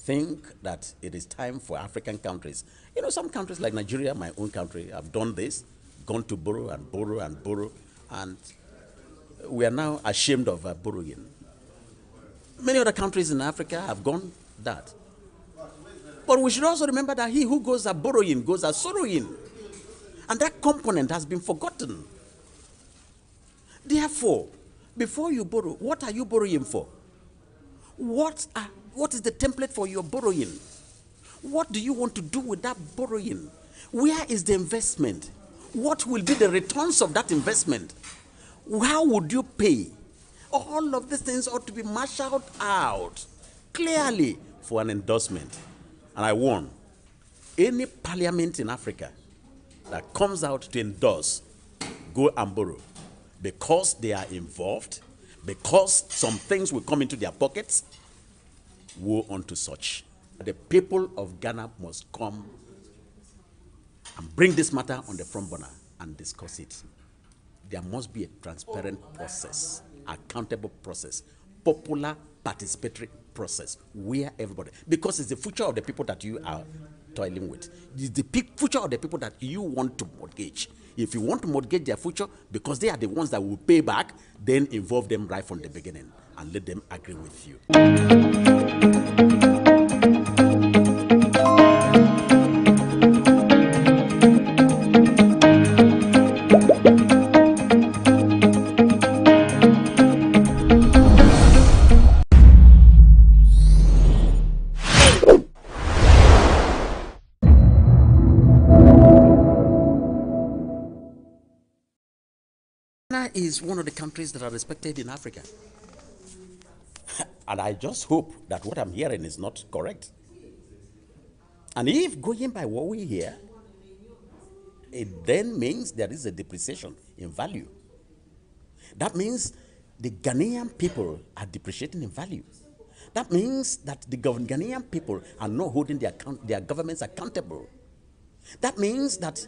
think that it is time for African countries. You know, some countries like Nigeria, my own country, have done this, gone to borrow and borrow and borrow, and we are now ashamed of borrowing. Many other countries in Africa have gone that. But we should also remember that he who goes a borrowing goes a sorrowing. And that component has been forgotten. Therefore, before you borrow, what are you borrowing for? What is the template for your borrowing? What do you want to do with that borrowing? Where is the investment? What will be the returns of that investment? How would you pay? All of these things ought to be marshaled out clearly for an endorsement. And I warn, any parliament in Africa that comes out to endorse, go and borrow, because they are involved, because some things will come into their pockets, woe unto such. The people of Ghana must come and bring this matter on the front burner and discuss it. There must be a transparent process, accountable process, popular participatory process, where everybody, because it's the future of the people that you are toiling with. It's the future of the people that you want to mortgage. If you want to mortgage their future, because they are the ones that will pay back, then involve them right from the beginning and let them agree with you. Ghana is one of the countries that are respected in Africa. And I just hope that what I'm hearing is not correct. And if going by what we hear, it then means there is a depreciation in value. That means the Ghanaian people are depreciating in value. That means that the Ghanaian people are not holding their governments accountable. That means that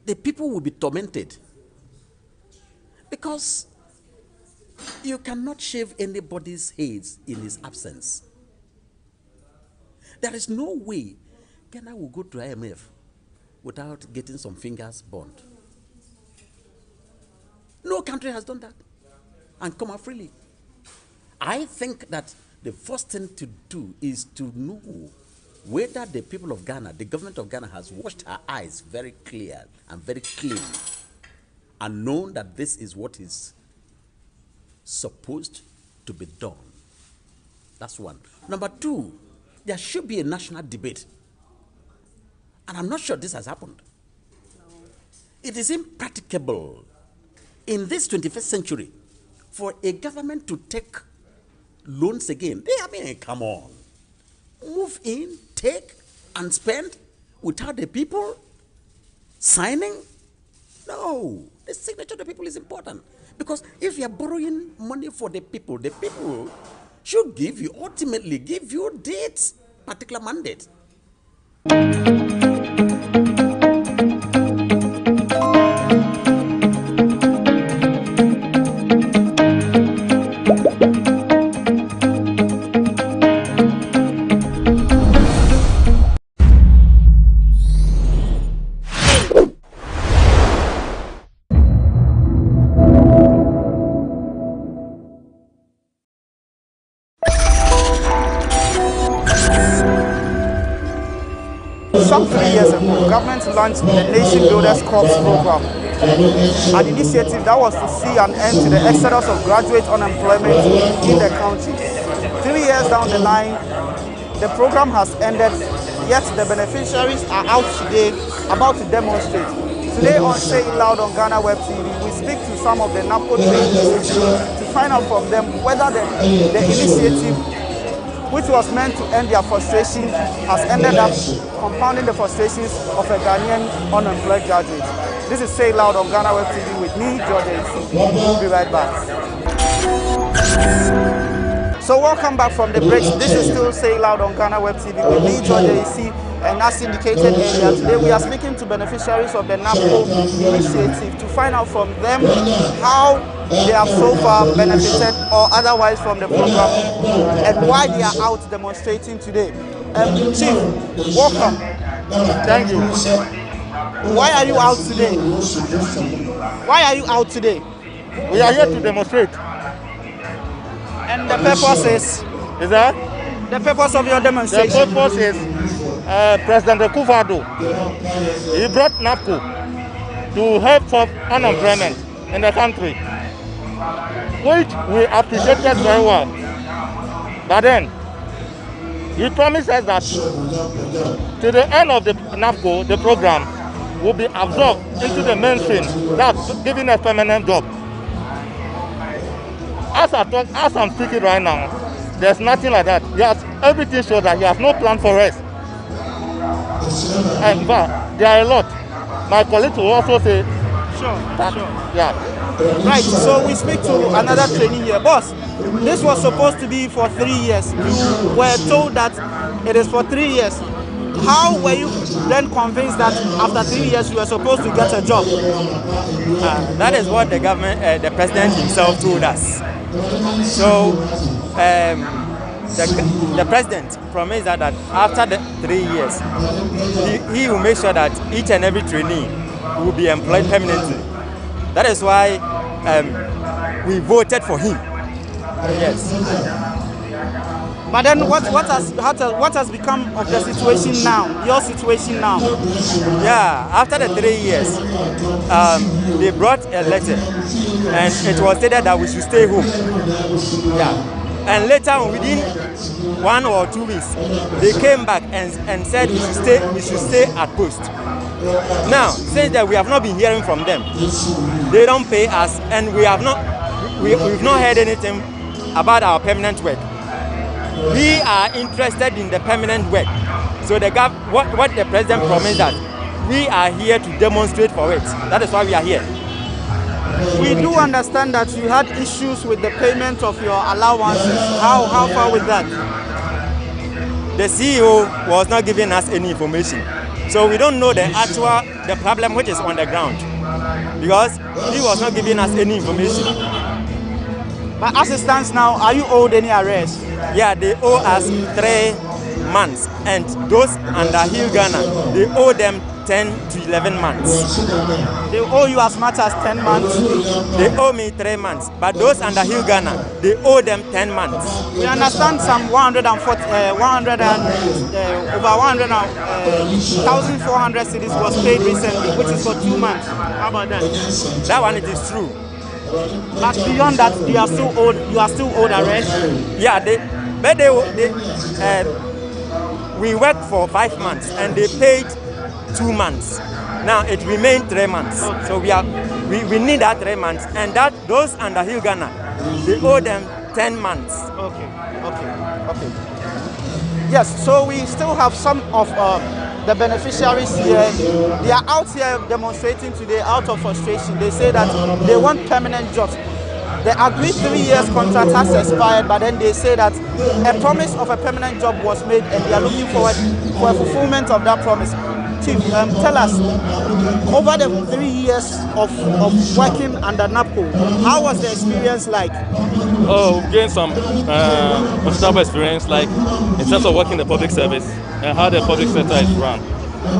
the people will be tormented, because you cannot shave anybody's heads in his absence. There is no way Ghana will go to IMF without getting some fingers burned. No country has done that and come out freely. I think that the first thing to do is to know whether the people of Ghana, the government of Ghana, has washed her eyes very clear and very clean and known that this is what is supposed to be done. That's one. Number two, there should be a national debate. And I'm not sure this has happened. It is impracticable in this 21st century for a government to take loans again. Come on. Move in, take, and spend without the people signing? No. The signature of the people is important. Because if you are borrowing money for the people should ultimately give you dates, particular mandate. Some 3 years ago, government launched the Nation Builders Corps program, an initiative that was to see an end to the exodus of graduate unemployment in the country. 3 years down the line, the program has ended, yet the beneficiaries are out today about to demonstrate. Today on Say It Loud on GhanaWeb TV, we speak to some of the NAPO trainees to find out from them whether the initiative, which was meant to end their frustration, has ended up compounding the frustrations of a Ghanaian unemployed graduate. This is Say It Loud on GhanaWeb TV with me, George. We'll be right back. So welcome back from the break. This is still Say It Loud on GhanaWeb TV with me, George. And as indicated earlier, today we are speaking to beneficiaries of the NAPO initiative to find out from them how they have so far benefited or otherwise from the program, and why they are out demonstrating today. Chief, welcome. Thank you. Why are you out today? Why are you out today? We are here to demonstrate. And the purpose is? Is that? The purpose of your demonstration? The purpose is President Akufo-Addo. He brought NAPCO to help for unemployment in the country, which we appreciated very well. But then, he promised us that to the end of the NAPCO, the program will be absorbed into the mainstream, that's giving us permanent job. As I'm speaking right now, there's nothing like that. Everything shows that he has no plan for us. And but there are a lot. My colleagues will also say, sure. Yeah. Right, so we speak to another trainee here. Boss, this was supposed to be for 3 years. You were told that it is for 3 years. How were you then convinced that after 3 years you were supposed to get a job? That is what the government, the president himself told us. So the president promised that after the 3 years, he will make sure that each and every trainee will be employed permanently. That is why we voted for him. Yes. But then what has become of the situation now, your situation now? Yeah, after the 3 years, they brought a letter and it was stated that we should stay home. Yeah. And later on, within 1 or 2 weeks, they came back and said we should stay at post. Now, since that we have not been hearing from them, they don't pay us, and we've not heard anything about our permanent work. We are interested in the permanent work. So what the president promised that we are here to demonstrate for it. That is why we are here. We do understand that you had issues with the payment of your allowances. How far with that? The CEO was not giving us any information. So we don't know the problem which is on the ground, because he was not giving us any information. But as it stands now, are you owed any arrears? Yeah, they owe us 3 months, and those under Hill Ghana, they owe them 10 to 11 months. They owe you as much as 10 months? They owe me 3 months, but those under Hill Ghana, they owe them 10 months. We understand some 1,400 cities was paid recently, which is for 2 months. How about that? That one, it is true. But beyond that, you are still owed arrest? Yeah, we worked for 5 months and they paid 2 months. Now it remained 3 months. Okay. So we need that 3 months, and that those under Hill Ghana, they owe them 10 months. Okay. Yes, so we still have some of the beneficiaries here. They are out here demonstrating today out of frustration. They say that they want permanent jobs. The agreed 3 years contract has expired, but then they say that a promise of a permanent job was made and they are looking forward for a fulfillment of that promise. Chief, tell us, over the 3 years of working under NAPCO, how was the experience like? Oh, we've gained some considerable experience, like in terms of working in the public service and how the public sector is run.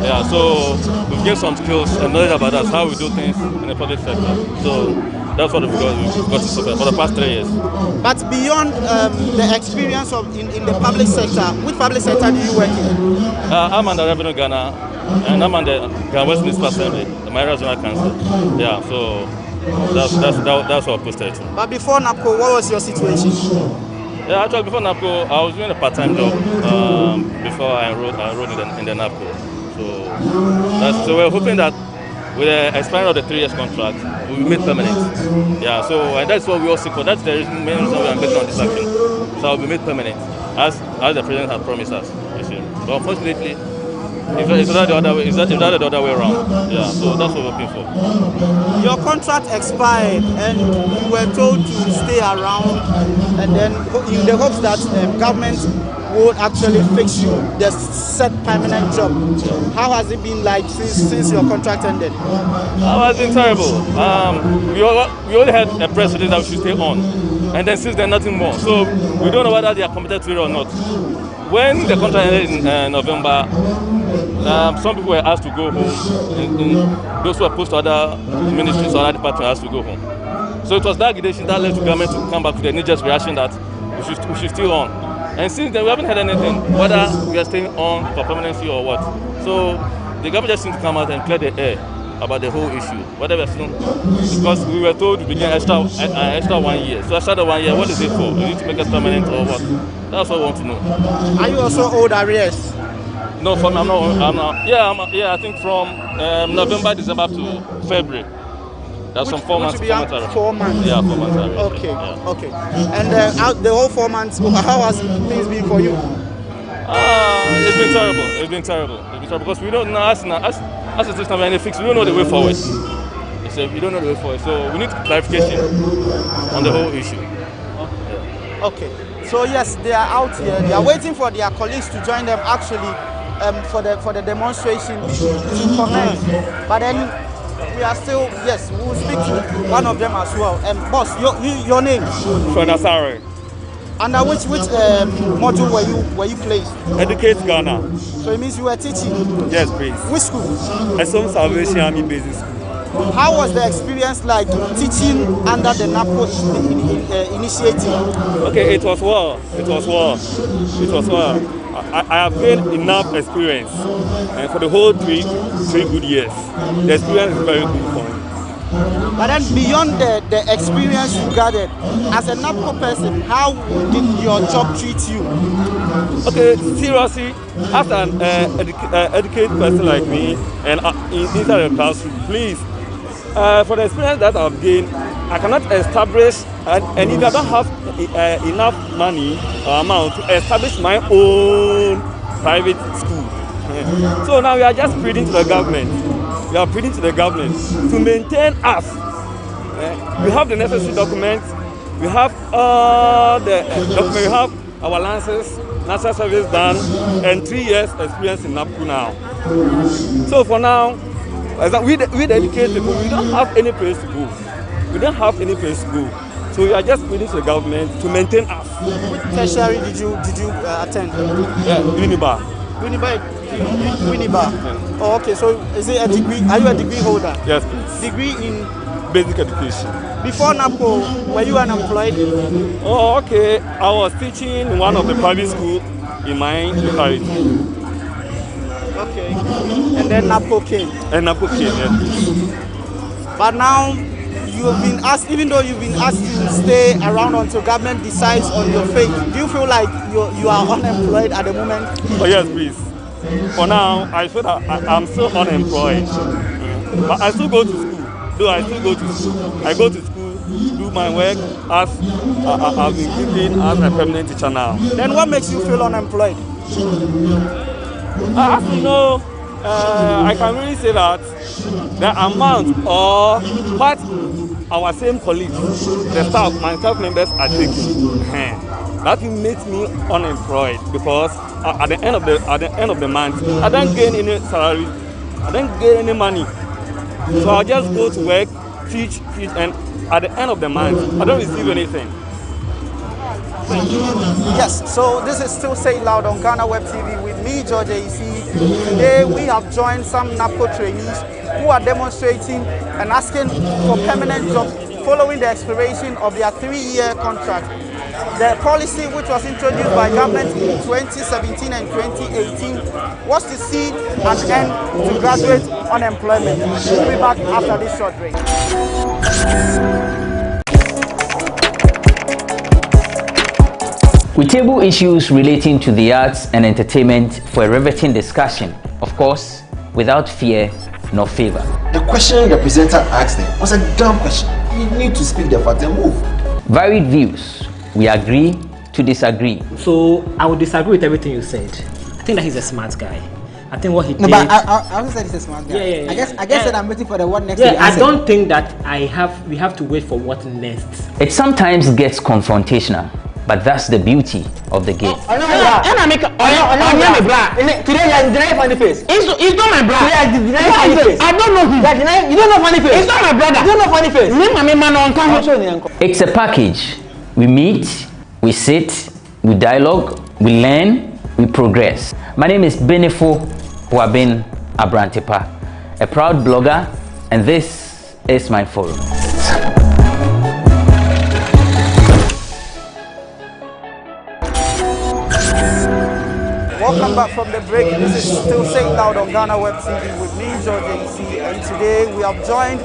Yeah, so we've gained some skills and knowledge about that, how we do things in the public sector. So that's what we've got to suffer for the past 3 years. But beyond the experience in the public sector, which public sector do you work in? I'm under Revenue Ghana, and I'm under Ghana Municipal Assembly, the Mayoral Regional Council. Yeah, so that's what I posted to. But before NAPCO, what was your situation? Yeah, actually before NAPCO, I was doing a part-time job before I enrolled in the NAPCO. So we're hoping that with the expiring of the 3 years contract, we will be made permanent. Yeah, so and that's what we all seek for. That's the main reason we are betting on this action. So I will be made permanent, as the president has promised us. You see. But unfortunately, It's not the other way. It's not the other way around. Yeah, so that's what we're looking for. Your contract expired and you were told to stay around, and then in the hopes that government would actually fix you the set permanent job. How has it been like since your contract ended? Oh, it's been terrible. We only had a president that we should stay on, and then since then nothing more. So we don't know whether they are committed to it or not. When the contract ended in November, some people were asked to go home. Those who were posted to other ministries or other departments asked to go home. So it was that agitation that led the government to come back to the knee-jerk reaction that we should stay on. And since then, we haven't had anything, whether we are staying on for permanency or what. So the government just seems to come out and clear the air about the whole issue. Whether we are still, because we were told to begin extra 1 year. So after the 1 year, what is it for? You need to make us permanent or what? That's what we want to know. Are you also owed arrears? No, for me, I'm not. Yeah, I think from November, December to February. That's some 4 months. 4 months. Yeah, 4 months. Okay, yeah. okay. And the whole 4 months, how has things been for you? It's been terrible. It's been terrible because we don't know as a system any fix. We don't know the way forward. We don't know the way forward. So we need clarification on the whole issue. Okay. So yes, they are out here. They are waiting for their colleagues to join them actually for the demonstration to commence. But then we are still, yes, we will speak to one of them as well. Boss, your name? Shonasare. Under which module were you placed? Educate Ghana. So it means you were teaching? Yes, please. Which school? Some Salvation Army Basic School. How was the experience like teaching under the NAPO initiative? Okay, it was well. I have gained enough experience, and for the whole 3 good years, the experience is very good for me. But then beyond the experience you gathered, as a NAPO person, how did your job treat you? Okay, seriously, as an educated person like me, and inside the classroom, please, for the experience that I've gained, I cannot establish, and if I don't have enough money or amount to establish my own private school. So now we are just pleading to the government. We are pleading to the government to maintain us. We have the necessary documents. We have all the documents. We have our licenses, national service done, and 3 years experience in NAPCO now. So for now, we the educated people, we don't have any place to go. We don't have any place to go. So we are just pleading to the government to maintain us. Which tertiary did you attend? Yeah, Unibar. Unibar. Yeah. Oh, okay. So is it a degree? Are you a degree holder? Yes, please. Degree in basic education. Before NAPCO, were you unemployed? Oh, okay. I was teaching in one of the private schools in my locality. Okay. And then NAPCO came. And NAPCO came, yes. But now you've been asked, even though you've been asked to stay around until government decides on your fate, do you feel like you are unemployed at the moment? Oh yes, please. For now, I feel that I'm still unemployed. But I still go to school. I go to school, do my work as I've been given as a permanent teacher now. Then what makes you feel unemployed? As you know, I can really say that the amount or what our same colleagues, the staff, my staff members are taking, that makes me unemployed because at the end of the month, I don't gain any salary, I don't gain any money. So I just go to work, teach, and at the end of the month, I don't receive anything. Yes, so this is still Say It Loud on GhanaWeb TV with me, George AC. Today we have joined some NAPCO trainees who are demonstrating and asking for permanent jobs following the expiration of their 3-year contract. The policy, which was introduced by government in 2017 and 2018, was to see an end to graduate unemployment. We'll be back after this short break. We table issues relating to the arts and entertainment for a riveting discussion, of course, without fear nor favor. The question the presenter asked them was a dumb question. You need to speak the fact and move. Varied views. We agree to disagree. So I would disagree with everything you said. I think that he's a smart guy. I think what he did. No, but I also said he's a smart guy. Yeah. I guess that I'm waiting for the what next. Yeah, I don't think that we have to wait for what next. It sometimes gets confrontational, but that's the beauty of the game. Today you are denying funny face. It's not my brother. I don't know him. You don't know funny face. It's not my brother. You don't know funny face. It's a package. We meet, we sit, we dialogue, we learn, we progress. My name is Benefo Wabin Abrantepa, a proud blogger, and this is my forum. Welcome back from the break. This is Still Saying Loud on GhanaWeb TV with me, George AC, and today we have joined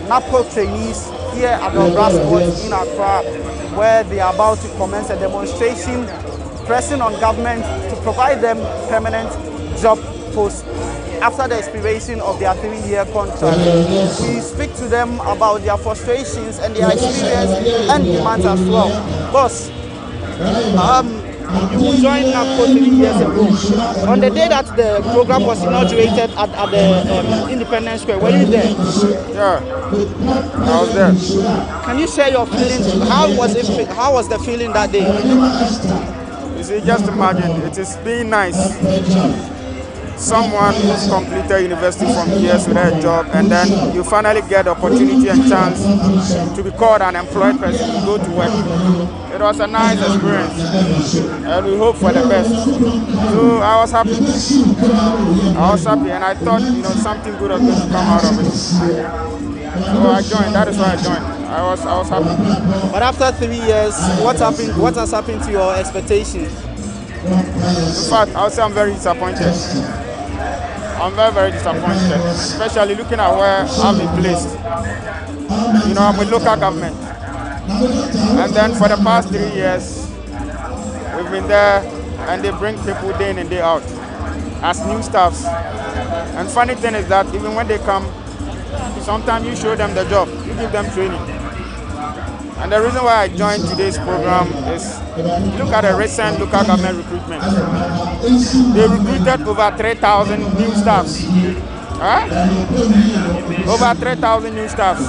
NAPCO trainees here at the Sports in Accra, where they are about to commence a demonstration pressing on government to provide them permanent job posts after the expiration of their 3-year contract. We speak to them about their frustrations and their experience and demands as well. Boss, you joined NAPCO 3 years ago. On the day that the program was inaugurated at the Independence Square, were you there? Yeah, I was there. Can you share your feelings? How was the feeling that day? You see, just imagine, it is being nice. Someone who's completed university from years without a job, and then you finally get the opportunity and chance to be called an employed person to go to work. It was a nice experience, and we hope for the best. So I was happy, and I thought, something good was going to come out of it. So I joined. That is why I joined. I was happy. But after 3 years, what happened? What has happened to your expectations? In fact, I would say I'm very disappointed. I'm very, very disappointed, especially looking at where I've been placed. I'm with local government. And then for the past 3 years, we've been there, and they bring people day in and day out as new staffs. And funny thing is that even when they come, sometimes you show them the job, you give them training. And the reason why I joined today's program is, look at the recent local government recruitment. They recruited over 3,000 new staffs. Over 3,000 new staffs.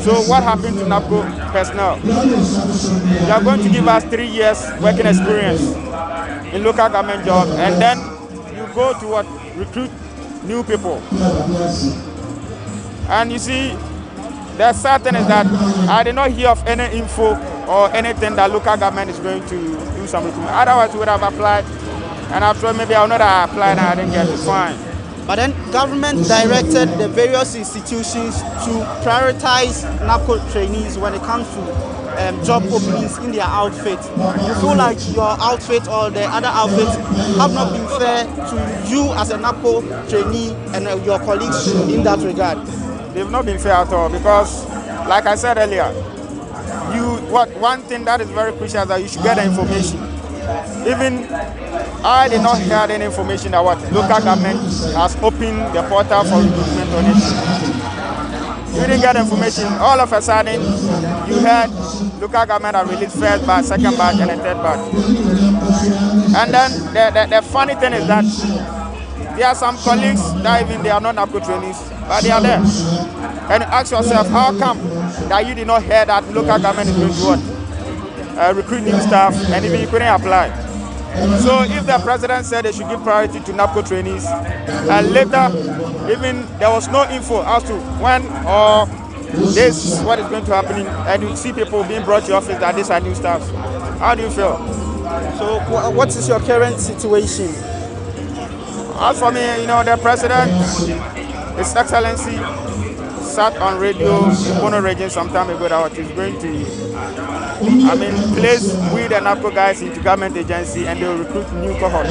So what happened to NAPCO personnel? They are going to give us 3 years working experience in local government jobs, and then you go to recruit new people. And you see, the sad thing is that I did not hear of any info or anything that local government is going to do some recruitment. Otherwise, we would have applied, and after maybe I would not have applied and I didn't get it, fine. But then government directed the various institutions to prioritize NAPCO trainees when it comes to job openings in their outfit. You feel like your outfit or the other outfits have not been fair to you as a NAPCO trainee and your colleagues in that regard? They've not been fair at all, because, like I said earlier, one thing that is very crucial is that you should get the information. Even I did not hear any information that local government has opened the portal for recruitment on it. You didn't get information. All of a sudden, you heard local government have released first batch, second batch, and a third batch. And then the funny thing is that there are some colleagues that even they are not NAPCO trainees, but they are there. And ask yourself, how come that you did not hear that local government is going to recruit new staff, and even you couldn't apply? So if the president said they should give priority to NAPCO trainees, and later even there was no info as to when or this what is going to happen, and you see people being brought to office that these are new staff, how do you feel? So what is your current situation? As for me, the president, His Excellency, sat on radio in Bono region some time ago that is going to, place we the NAPCO guys into government agency, and they will recruit new cohort.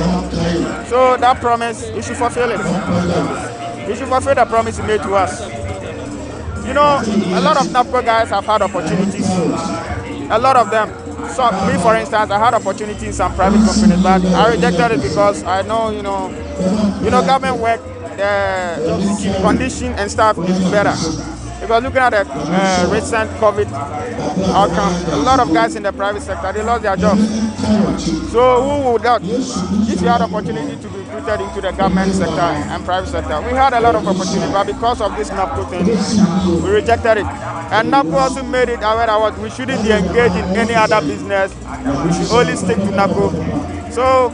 So that promise, you should fulfill it. You should fulfill the promise he made to us. A lot of NAPCO guys have had opportunities. A lot of them. So me, for instance, I had opportunity in some private companies, but I rejected it because I know, government work, the condition and stuff is better. Because looking at the recent COVID outcome, a lot of guys in the private sector, they lost their jobs. So who would that? If you had opportunity to be recruited rejected into the government sector and private sector. We had a lot of opportunity, but because of this NAPCO thing, we rejected it. And NAPCO also made it aware that we shouldn't be engaged in any other business. We should only stick to NAPCO. So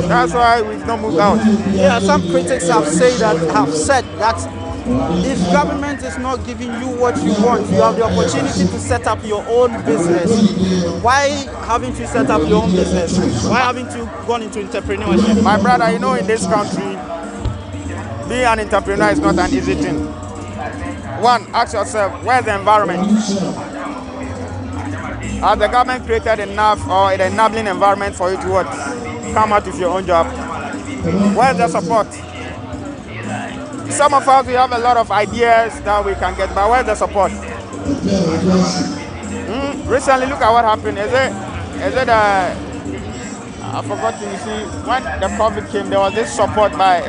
that's why we've not moved out. Yeah, some critics have said that if government is not giving you what you want, you have the opportunity to set up your own business. Why haven't you set up your own business? Why haven't you gone into entrepreneurship? My brother, you know, in this country, being an entrepreneur is not an easy thing. One, ask yourself, where's the environment? Has the government created enough or an enabling environment for you to what? Come out with your own job? Where's the support? Some of us, we have a lot of ideas that we can get, but where's the support? Recently, look at what happened. Is it I forgot to see, when the COVID came, there was this support by,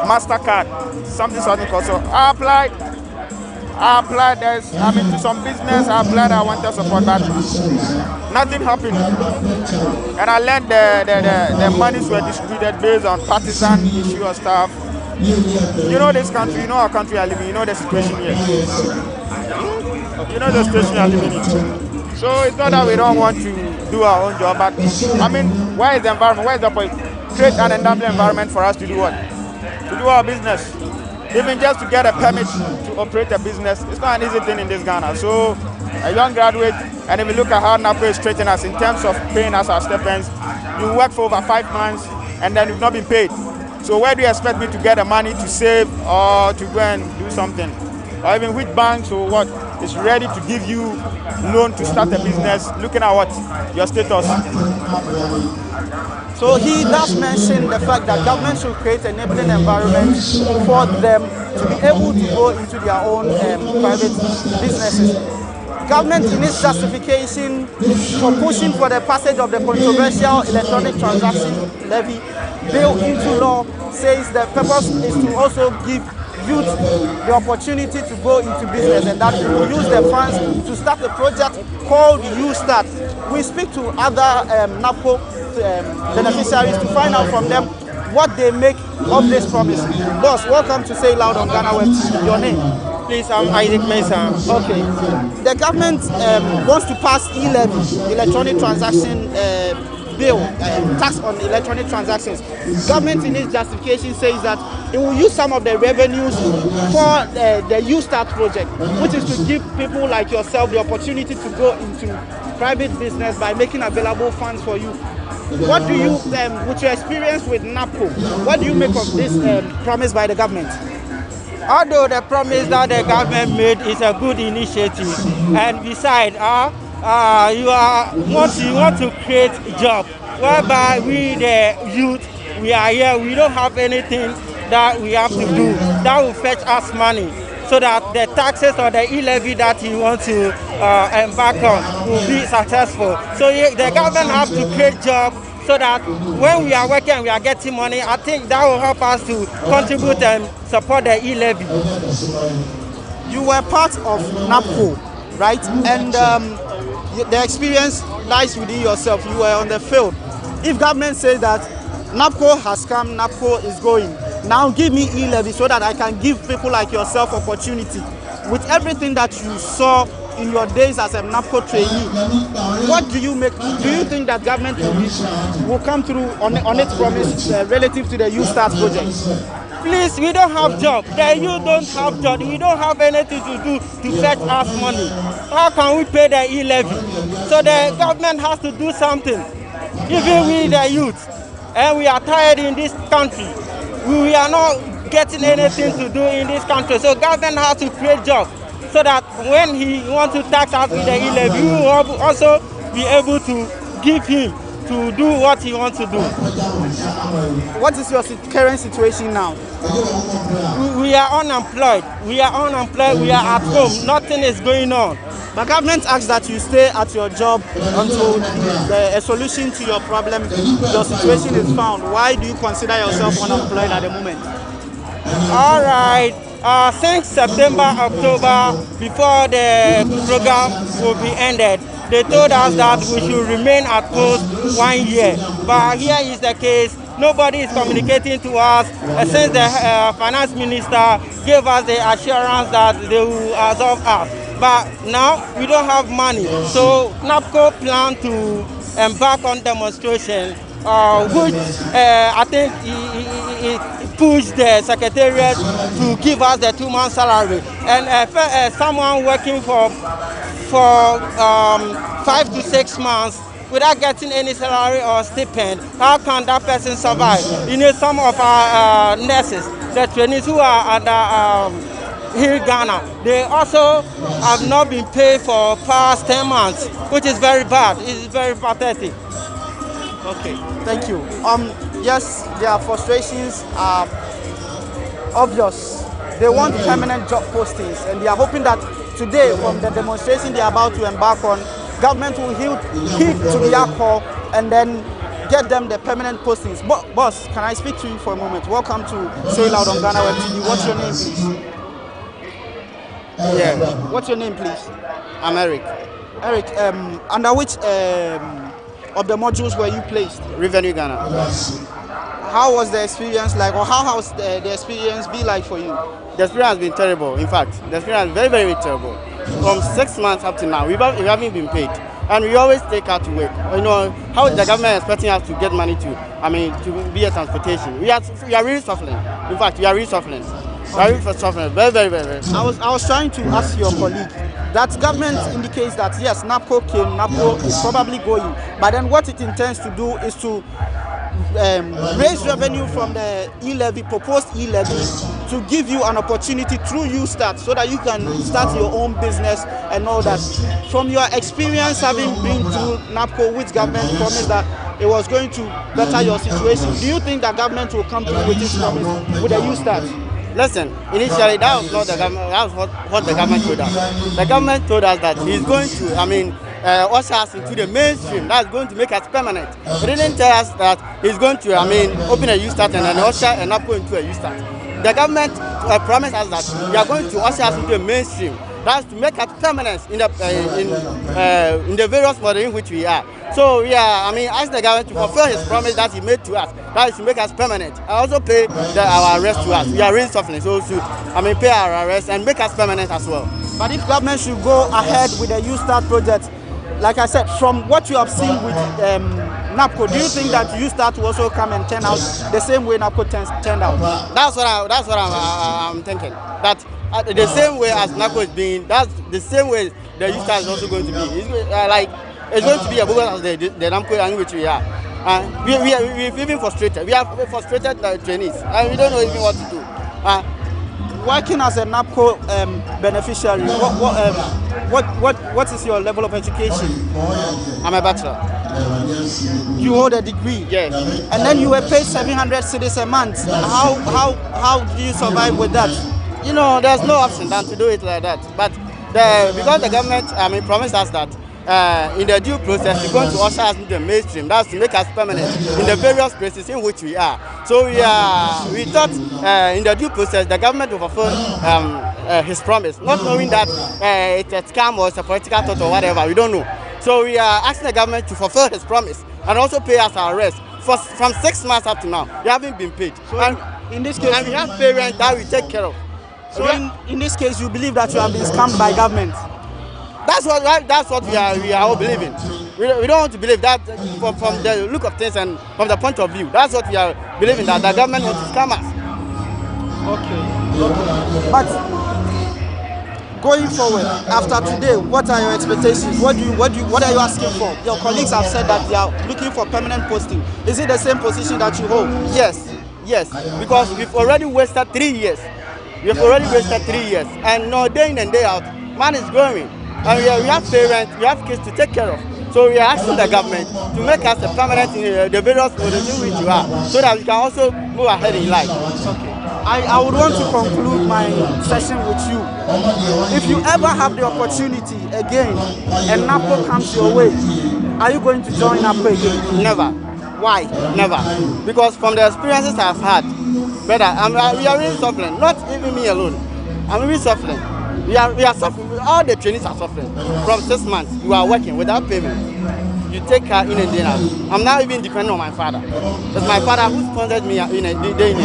MasterCard, something called. So I applied to some business, I wanted support, but nothing happened. And I learned the monies were distributed based on partisan issue or stuff. You know this country, you know our country I live in, you know the situation here. You know the situation I live in. So it's not that we don't want to do our own job, but I mean, where is the environment? Where is the point? Create an enabling environment for us to do what? To do our business. Even just to get a permit to operate a business, it's not an easy thing in this Ghana. So a young graduate, and if we look at how NAPCO is treating us in terms of paying us our stipends, you work for over 5 months and then you've not been paid. So where do you expect me to get the money to save or to go and do something? Or even which banks or what is ready to give you loan to start a business, looking at what? Your status. So he does mention the fact that government should create an enabling environment for them to be able to go into their own private businesses. Government in its justification for pushing for the passage of the controversial electronic transaction levy bill into law says the purpose is to also give youth the opportunity to go into business, and that we will use the funds to start a project called You Start. We speak to other NAPCO beneficiaries to find out from them what they make of this promise. Boss, welcome to Say Loud on GhanaWeb TV. Your name? Please, I'm Isaac Mesa. Okay. The government wants to pass e-levy, electronic transaction bill, tax on electronic transactions. Government in its justification says that it will use some of the revenues for the You Start project, which is to give people like yourself the opportunity to go into private business by making available funds for you. What do you, with your experience with NAPCO, what do you make of this promise by the government? Although the promise that the government made is a good initiative, and besides, you want to create a job whereby we, the youth, we are here, we don't have anything that we have to do that will fetch us money, so that the taxes or the e-levy that you want to embark on will be successful. So the government has to create jobs so that when we are working and we are getting money, I think that will help us to contribute and support the e-levy. You were part of NAPCO, right? And the experience lies within yourself. You were on the field. If government says that NAPCO has come, NAPCO is going, now give me e-levy so that I can give people like yourself opportunity. With everything that you saw in your days as a NAPCO trainee, what do you make? Do you think that government will come through on its promise relative to the You Start project? Please, we don't have job. The youth don't have job. We don't have anything to do to fetch us money. How can we pay the e-levy? So the government has to do something. Even we, the youth, and we are tired in this country. We are not getting anything to do in this country. So government has to create jobs so that when he wants to tax us with the e-levy, we will also be able to give him to do what he wants to do. What is your current situation now? We are unemployed. We are at home. Nothing is going on. The government asks that you stay at your job until a solution to your problem, your situation is found. Why do you consider yourself unemployed at the moment? All right. Since September, October, before the program will be ended, they told us that we should remain at post 1 year. But here is the case, Nobody is communicating to us since the finance minister gave us the assurance that they will absorb us. But now we don't have money. So NAPCO plan to embark on demonstration, which I think it pushed the secretariat to give us the 2-month salary. And someone working for 5 to 6 months without getting any salary or stipend, how can that person survive? You know, some of our nurses, the trainees who are under here in Ghana, they also have not been paid for past 10 months, which is very bad. It's very pathetic. Okay, thank you. Yes, their frustrations are obvious. They want permanent job postings, and they are hoping that today, from the demonstration they are about to embark on, government will heed to their call and then get them the permanent postings. Boss, can I speak to you for a moment? Welcome to Say Loud on GhanaWeb TV. What's your name, please? Yeah. What's your name, please? I'm Eric. Eric, under which of the modules were you placed? Revenue Ghana. How was the experience like, or how has the experience be like for you? The experience has been terrible. In fact, the experience is very, very terrible. From 6 months up to now, we haven't been paid. And we always take out to work. You know, how is the government expecting us to get money to be a transportation? We are really suffering. In fact, we are really suffering. We are really suffering. Very, very, very, very. I was trying to ask your colleague that government indicates that yes, NAPCO came, NAPCO is probably going, but then what it intends to do is to raise revenue from the e-levy, proposed e-levy, to give you an opportunity through YouStart so that you can start your own business and all that. From your experience having been through NAPCO, which government promised that it was going to better your situation, do you think that government will come through with this promise with the YouStart? Listen, initially that was not the government. That was what the government told us. The government told us that he's going to, usher us into the mainstream. That's going to make us permanent. He didn't tell us that he's going to, open a YouStart and then usher and not go into a YouStart. The government promised us that we are going to usher us into the mainstream. That's to make us permanent in the various models in which we are. So we are, ask the government to fulfill his promise that he made to us. That is to make us permanent. And also pay our arrest to us. We are really suffering. So to, pay our arrest and make us permanent as well. But if government should go ahead with the YouStart project, like I said, from what you have seen with NAPCO, do you think that YouStart will also come and turn out the same way NAPCO turned out? That's what I'm thinking. That the same way as NAPCO is being, that's the same way the YouStart is also going to be. It's going to be a bogus as the NAPCO in which we are. We're even frustrated. We are frustrated trainees, and we don't know even what to do. Working as a NAPCO beneficiary, what is your level of education? I'm a bachelor. You hold a degree? Yes. And then you were paid 700 cedis a month. How do you survive with that? You know, there's no option than to do it like that. But because the government, promised us that in the due process, we're going to usher us into the mainstream. That's to make us permanent in the various places in which we are. So we thought in the due process, the government will fulfill his promise, not knowing that it's a scam or it's a political thought or whatever. We don't know. So we are asking the government to fulfill his promise and also pay us our rest. From 6 months up to now, we haven't been paid. So in this case, and we have parents that we take care of. So in this case, you believe that you have been scammed by government? That's what we are all believing. We don't want to believe that from the look of things and from the point of view. That's what we are believing, that the government wants to scam us. Okay. But going forward, after today, what are your expectations? What are you asking for? Your colleagues have said that they are looking for permanent posting. Is it the same position that you hold? Yes, because we've already wasted 3 years. And no, day in and day out, man is growing. And we have parents, we have kids to take care of. So we are asking the government to make us a permanent in the various models in which you are, so that we can also move ahead in life. Okay. I would want to conclude my session with you. If you ever have the opportunity again and NAPCO comes your way, are you going to join NAPCO again? Never. Why? Never. Because from the experiences I've had, brother, we are really suffering. Not even me alone. I'm really suffering. We are suffering. All the trainees are suffering. From 6 months, you are working without payment. you take care in and day out. I'm not even depending on my father. It's my father who sponsored me day in and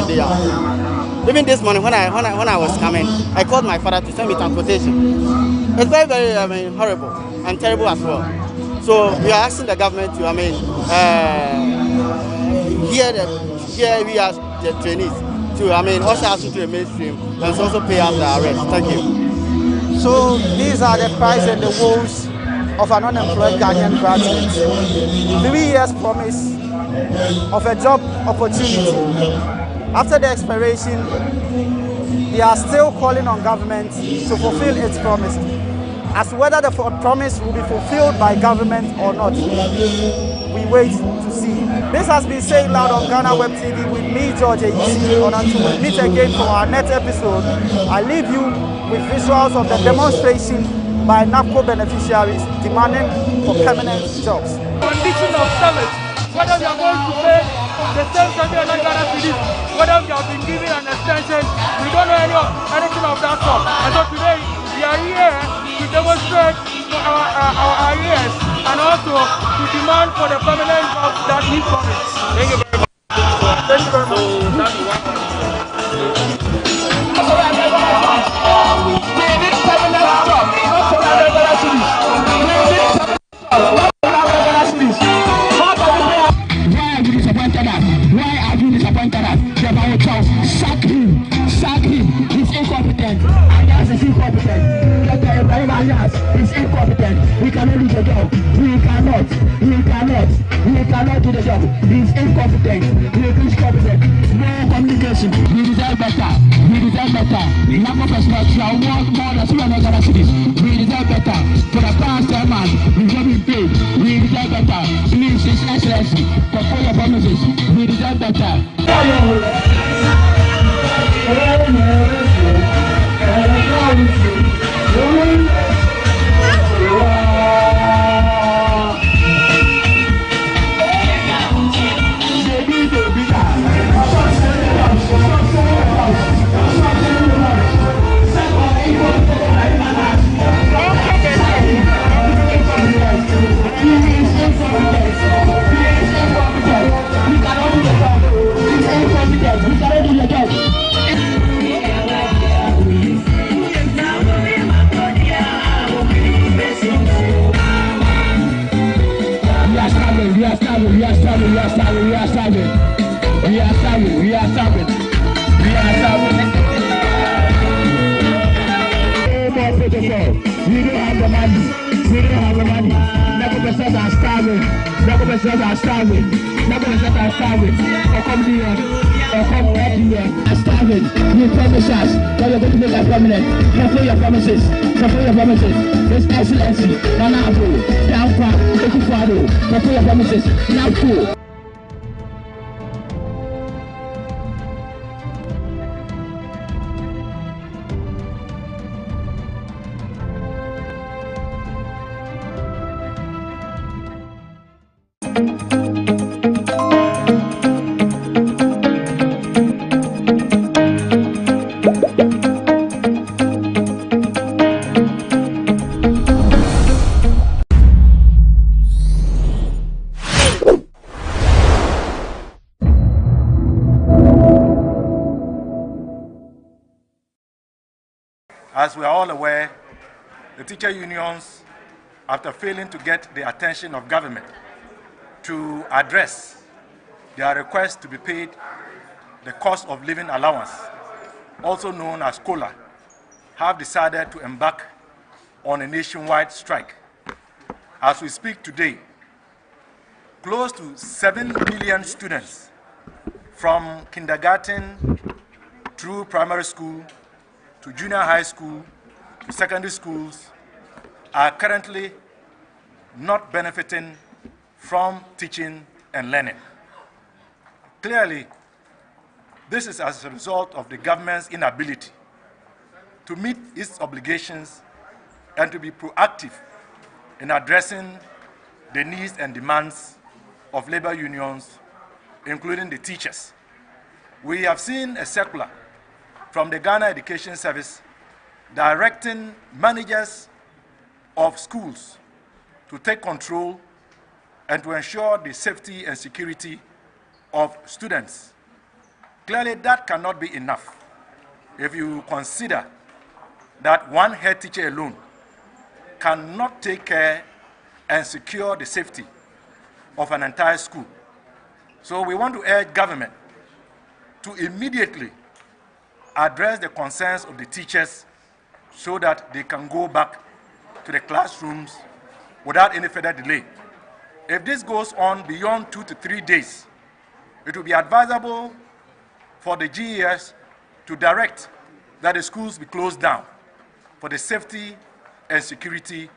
day out. Even this morning when I was coming, I called my father to send me transportation. It's very, very horrible and terrible as well. So we are asking the government to, here we are the trainees to, usher us into the mainstream and also pay us the rest. Thank you. So these are the cries and the woes of an unemployed Ghanaian graduate. 3 years promise of a job opportunity. After the expiration, they are still calling on government to fulfill its promise. As to whether the promise will be fulfilled by government or not, we wait to see. This has been Saying Loud on GhanaWeb TV with me, George Ayisi. Until we meet again for our next episode, I leave you with visuals of the demonstration by NAPCO beneficiaries demanding for permanent jobs. Condition of service, whether we are going to pay the same $700, whether we have been given an extension, we don't know anything of that sort. And so today we are here to demonstrate for our ideas and also to demand for the permanent jobs that we promise. Thank you very much. Thank you very much. Why are you disappointed us? Sack him, he's incompetent. Anyas is incompetent. Dr. Ibrahim Anyas is incompetent. He cannot do the job. He cannot do the job. He's incompetent. He is competent. No communication. We deserve better. Lack of respect. You are worth more than 200 cities. We deserve better. For the past 10 months, we've not been paid. We deserve better. Please, His Excellency, fulfill your promises. We deserve better. We are starving. We don't have the money. Negotiators are starving. Or come here. Are starving. You promise us that you're going to make us permanent. Fulfill your promises. His Excellency, Nanabu, Downpa, Ekufado, fulfill your promises. Now cool. As we are all aware, the teacher unions, after failing to get the attention of government to address their request to be paid the cost of living allowance, also known as COLA, have decided to embark on a nationwide strike. As we speak today, close to 7 million students from kindergarten through primary school to junior high school to secondary schools are currently not benefiting from teaching and learning. Clearly, this is as a result of the government's inability to meet its obligations and to be proactive in addressing the needs and demands of labor unions, including the teachers. We have seen a circular from the Ghana Education Service directing managers of schools to take control and to ensure the safety and security of students. Clearly, that cannot be enough if you consider that one head teacher alone cannot take care and secure the safety of an entire school. So we want to urge government to immediately address the concerns of the teachers so that they can go back to the classrooms without any further delay. If this goes on beyond 2 to 3 days, it will be advisable for the GES to direct that the schools be closed down for the safety and security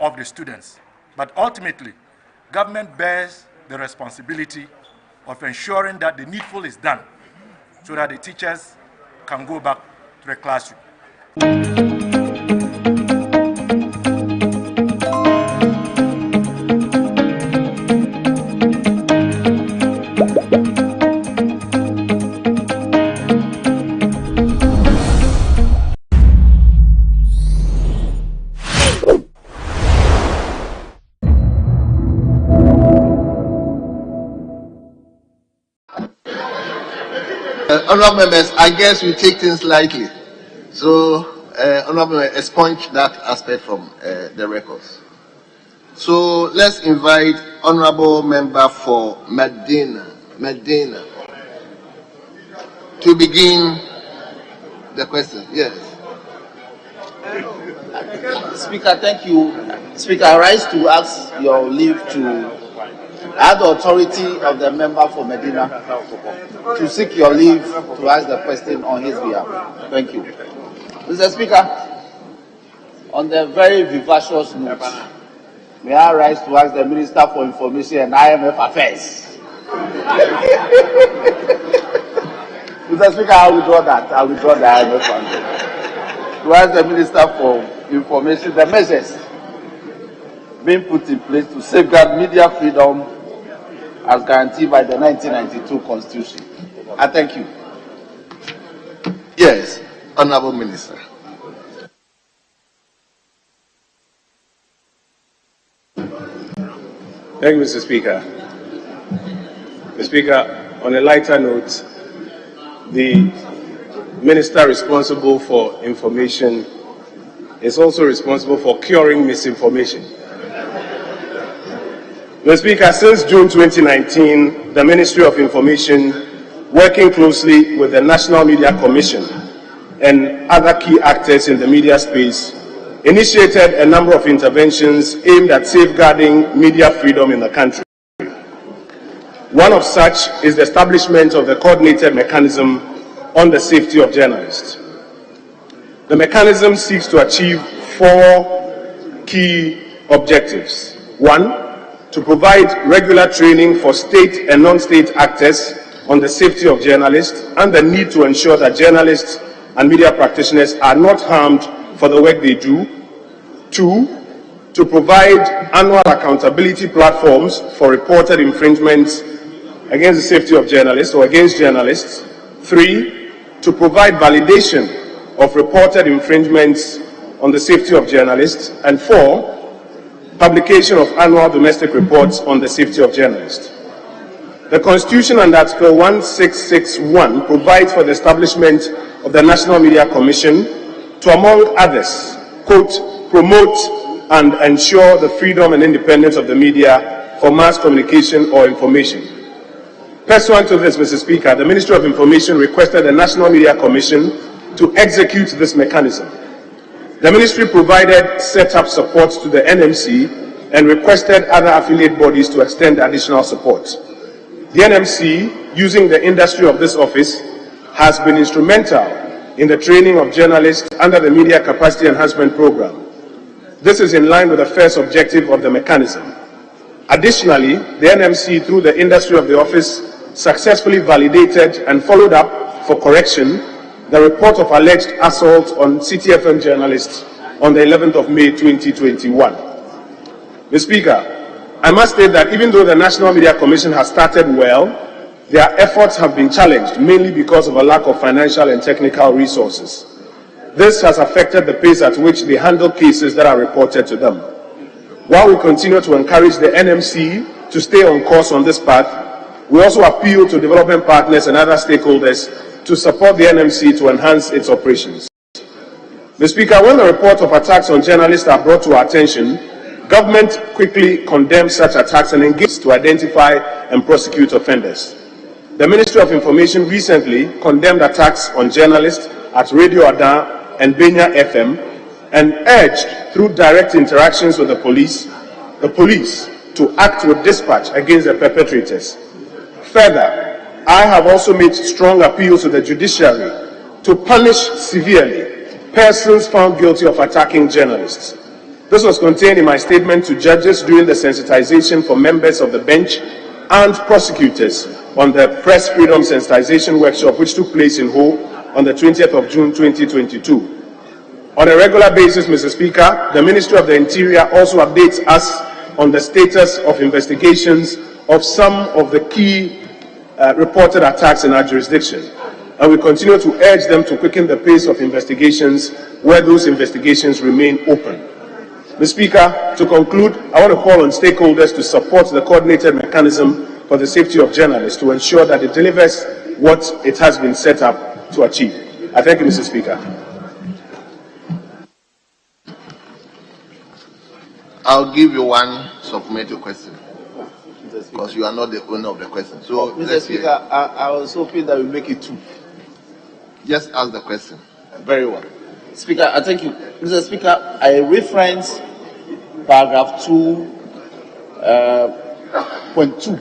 of the students. But ultimately, government bears the responsibility of ensuring that the needful is done so that the teachers can go back to the classroom. Honourable members, I guess we take things lightly. So, honourable members, expunge that aspect from the records. So, let's invite honourable member for Medina to begin the question. Yes. Speaker, thank you. Speaker, I rise to ask your leave to add the authority of the member for Medina to seek your leave to ask the question on his behalf. Thank you. Mr. Speaker, on the very vivacious note, may I rise to ask the Minister for Information and IMF Affairs. Mr. Speaker, I will withdraw that. I will withdraw the IMF Affairs. To ask the Minister for Information the measures being put in place to safeguard media freedom as guaranteed by the 1992 Constitution. I thank you. Yes, Honourable Minister. Thank you, Mr. Speaker. Mr. Speaker, on a lighter note, the Minister responsible for information is also responsible for curing misinformation. Mr. Speaker, since June 2019, the Ministry of Information, working closely with the National Media Commission and other key actors in the media space, initiated a number of interventions aimed at safeguarding media freedom in the country. One of such is the establishment of the coordinated mechanism on the safety of journalists. The mechanism seeks to achieve 4 key objectives. 1, to provide regular training for state and non-state actors on the safety of journalists and the need to ensure that journalists and media practitioners are not harmed for the work they do. 2, to provide annual accountability platforms for reported infringements against the safety of journalists or against journalists. 3, to provide validation of reported infringements on the safety of journalists. And 4, publication of annual domestic reports on the safety of journalists. The Constitution and Article 1661 provides for the establishment of the National Media Commission to, among others, quote, promote and ensure the freedom and independence of the media for mass communication or information. Pursuant to this, Mr. Speaker, the Ministry of Information requested the National Media Commission to execute this mechanism. The Ministry provided set-up support to the NMC and requested other affiliate bodies to extend additional support. The NMC, using the industry of this office, has been instrumental in the training of journalists under the Media Capacity Enhancement Program. This is in line with the first objective of the mechanism. Additionally, the NMC, through the industry of the office, successfully validated and followed up for correction the report of alleged assault on CTFM journalists on the 11th of May 2021. Mr. Speaker, I must state that even though the National Media Commission has started well, their efforts have been challenged mainly because of a lack of financial and technical resources. This has affected the pace at which they handle cases that are reported to them. While we continue to encourage the NMC to stay on course on this path, we also appeal to development partners and other stakeholders to support the NMC to enhance its operations. Mr. Speaker, when the report of attacks on journalists are brought to our attention, government quickly condemns such attacks and engages to identify and prosecute offenders. The Ministry of Information recently condemned attacks on journalists at Radio Adan and Benya FM and urged, through direct interactions with the police to act with dispatch against the perpetrators. Further, I have also made strong appeals to the judiciary to punish severely persons found guilty of attacking journalists. This was contained in my statement to judges during the sensitization for members of the bench and prosecutors on the press freedom sensitization workshop which took place in Ho on the 20th of June 2022. On a regular basis, Mr. Speaker, the Ministry of the Interior also updates us on the status of investigations of some of the key reported attacks in our jurisdiction. And we continue to urge them to quicken the pace of investigations where those investigations remain open. Mr. Speaker, to conclude, I want to call on stakeholders to support the coordinated mechanism for the safety of journalists to ensure that it delivers what it has been set up to achieve. I thank you, Mr. Speaker. I'll give you one supplementary question because you are not the owner of the question. So, Mr. Speaker, I was hoping that we make it two. Just ask the question. Very well. Speaker, I thank you. Mr. Speaker, I reference paragraph 2.2,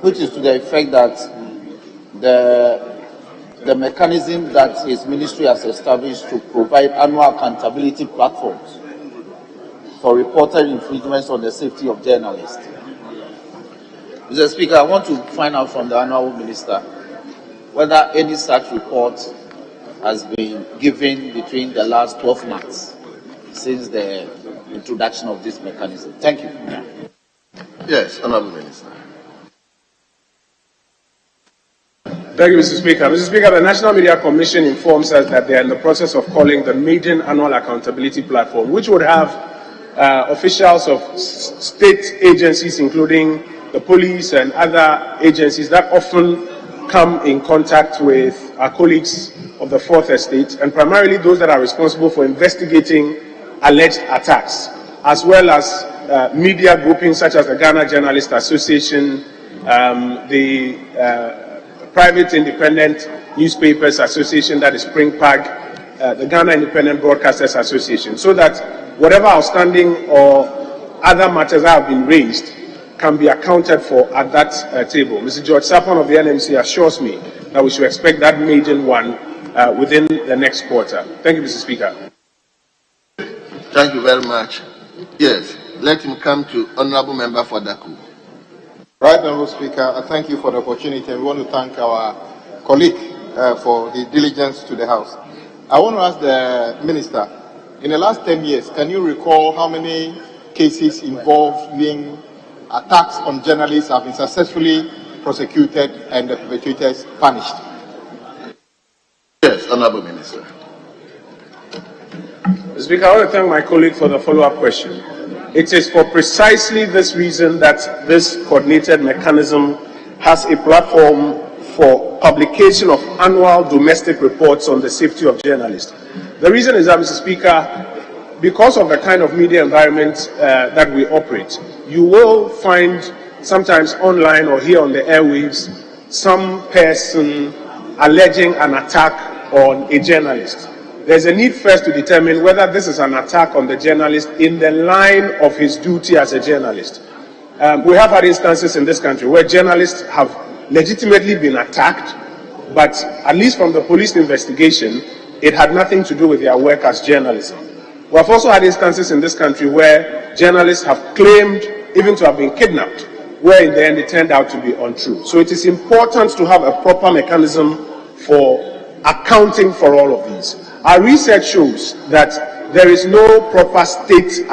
which is to the effect that the mechanism that his ministry has established to provide annual accountability platforms for reported infringements on the safety of journalists. Mr. Speaker, I want to find out from the Honourable Minister whether any such report has been given between the last 12 months since the introduction of this mechanism. Thank you. Yes, Honourable Minister. Thank you, Mr. Speaker. Mr. Speaker, the National Media Commission informs us that they are in the process of calling the maiden annual accountability platform, which would have officials of state agencies, including the police and other agencies that often come in contact with our colleagues of the Fourth Estate, and primarily those that are responsible for investigating alleged attacks, as well as media groupings such as the Ghana Journalists Association, the Private Independent Newspapers Association, that is SpringPag, the Ghana Independent Broadcasters Association, so that whatever outstanding or other matters that have been raised can be accounted for at that table. Mr. George Sapon of the NMC assures me that we should expect that maiden one within the next quarter. Thank you, Mr. Speaker. Thank you very much. Yes, let him come to Honourable Member for Daku. Right, Honourable Speaker, I thank you for the opportunity, and we want to thank our colleague for his diligence to the House. I want to ask the Minister, in the last 10 years, can you recall how many cases involving attacks on journalists have been successfully prosecuted and the perpetrators punished? Yes, Honourable Minister. Mr. Speaker, I want to thank my colleague for the follow-up question. It is for precisely this reason that this coordinated mechanism has a platform for publication of annual domestic reports on the safety of journalists. The reason is that, Mr. Speaker, because of the kind of media environment that we operate, you will find sometimes online or here on the airwaves some person alleging an attack on a journalist. There's a need first to determine whether this is an attack on the journalist in the line of his duty as a journalist. We have had instances in this country where journalists have legitimately been attacked, but at least from the police investigation, it had nothing to do with their work as journalism. We have also had instances in this country where journalists have claimed even to have been kidnapped, where in the end it turned out to be untrue. So it is important to have a proper mechanism for accounting for all of these. Our research shows that there is no proper state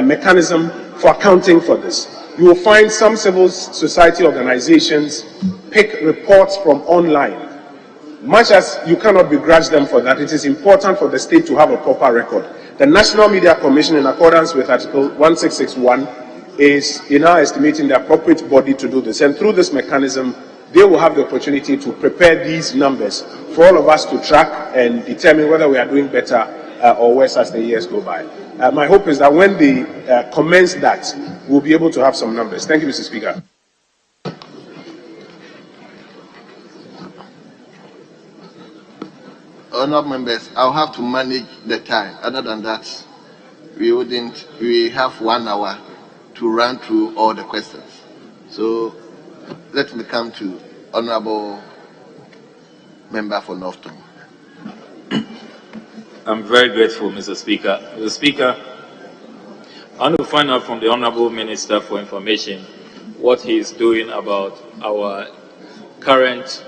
mechanism for accounting for this. You will find some civil society organizations pick reports from online. Much as you cannot begrudge them for that, it is important for the state to have a proper record. The National Media Commission, in accordance with Article 1661, is, in our estimating, the appropriate body to do this. And through this mechanism, they will have the opportunity to prepare these numbers for all of us to track and determine whether we are doing better or worse as the years go by. My hope is that when they commence that, we'll be able to have some numbers. Thank you, Mr. Speaker. Honourable members, I'll have to manage the time. Other than that, we have 1 hour to run through all the questions. So let me come to Honourable Member for Northton. I'm very grateful, Mr. Speaker. Mr. Speaker, I want to find out from the Honourable Minister for Information what he is doing about our current